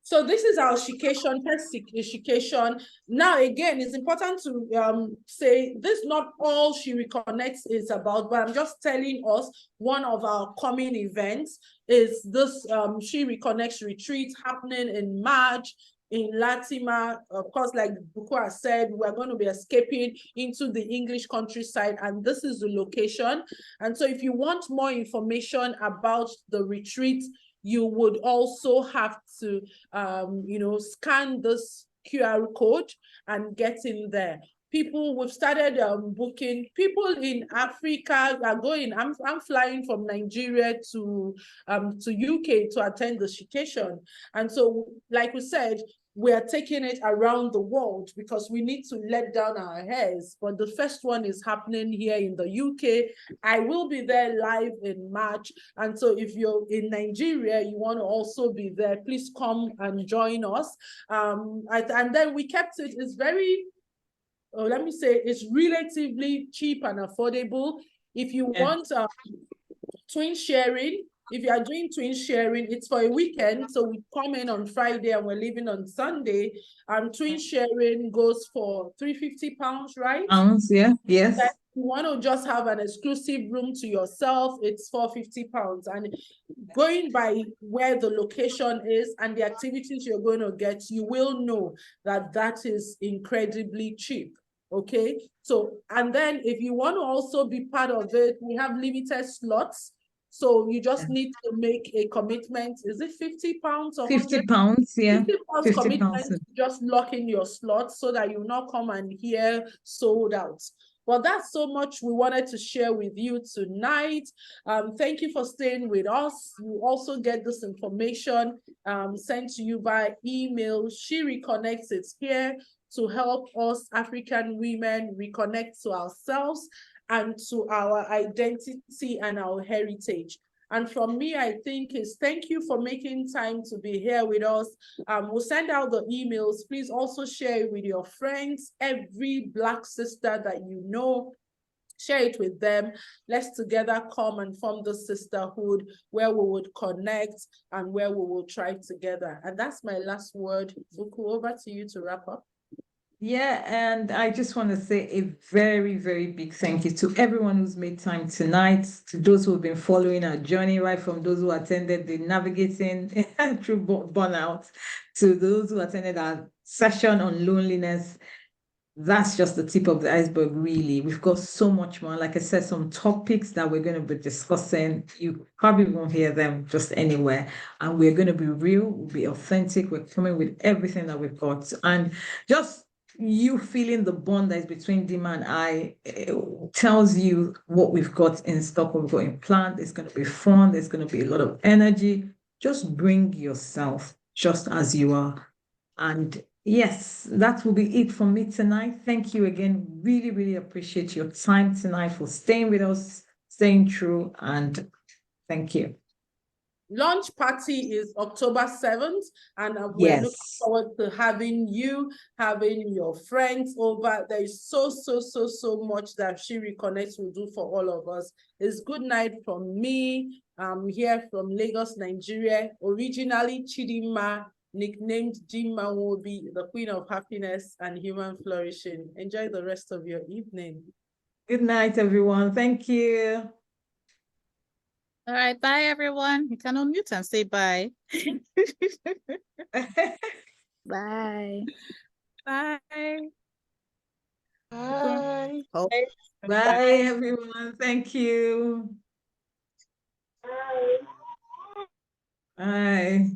So this is our shication, first shication. Now, again, it's important to say this is not all She Reconnects is about, but I'm just telling us one of our coming events is this She Reconnects retreat happening in March in Latima. Of course, like Buku has said, we're going to be escaping into the English countryside, and this is the location. And so if you want more information about the retreat, you would also have to, scan this QR code and get in there. We've started booking. People in Africa are going. I'm flying from Nigeria to UK to attend the shication. And so, like we said, we are taking it around the world because we need to let down our hairs. But the first one is happening here in the UK. I will be there live in March. And so if you're in Nigeria, you want to also be there, please come and join us. And then we kept it, it's very, let me say, it's relatively cheap and affordable. If you want twin sharing, if you are doing twin sharing, it's for a weekend. So we come in on Friday and we're leaving on Sunday. Twin sharing goes for £350, right? Pounds, yeah, yes. If you want to just have an exclusive room to yourself, it's £450. And going by where the location is and the activities you're going to get, you will know that that is incredibly cheap. Okay, so, and then if you want to also be part of it, we have limited slots. So you just need to make a commitment. Is it £50 or £50? Yeah, £50 commitment. Just lock in your slot so that you will not come and hear sold out. Well, that's so much we wanted to share with you tonight. Thank you for staying with us. You also get this information sent to you by email. She Reconnects. It's here to help us African women reconnect to ourselves and to our identity and our heritage. And from me, I think is thank you for making time to be here with us. We'll send out the emails. Please also share it with your friends, every Black sister that you know. Share it with them. Let's together come and form the sisterhood where we would connect and where we will try together. And that's my last word. Buku, over to you to wrap up. Yeah, and I just want to say a very, very big thank you to everyone who's made time tonight, to those who have been following our journey, right from those who attended the navigating through burnout, to those who attended our session on loneliness. That's just the tip of the iceberg, really. We've got so much more. Like I said, some topics that we're going to be discussing. You probably won't hear them just anywhere. And we're going to be real, we'll be authentic. We're coming with everything that we've got. And just you feeling the bond that is between Dinma and I tells you what we've got in stock, what we've got in plan. It's going to be fun. There's going to be a lot of energy. Just bring yourself just as you are. And yes, that will be it from me tonight. Thank you again. Really, really appreciate your time tonight, for staying with us, staying true, and thank you. Launch party is October 7th, and we're looking Yes. forward to having you, having your friends over. There is so much that She Reconnects will do for all of us. It's good night from me. I'm here from Lagos, Nigeria. Originally Chidinma, nicknamed Dinma Nwobi, the Queen of Happiness and Human Flourishing. Enjoy the rest of your evening. Good night, everyone. Thank you. All right, bye everyone. You can unmute and say bye. Bye. Bye. Bye. Oh. Bye, everyone. Thank you. Bye.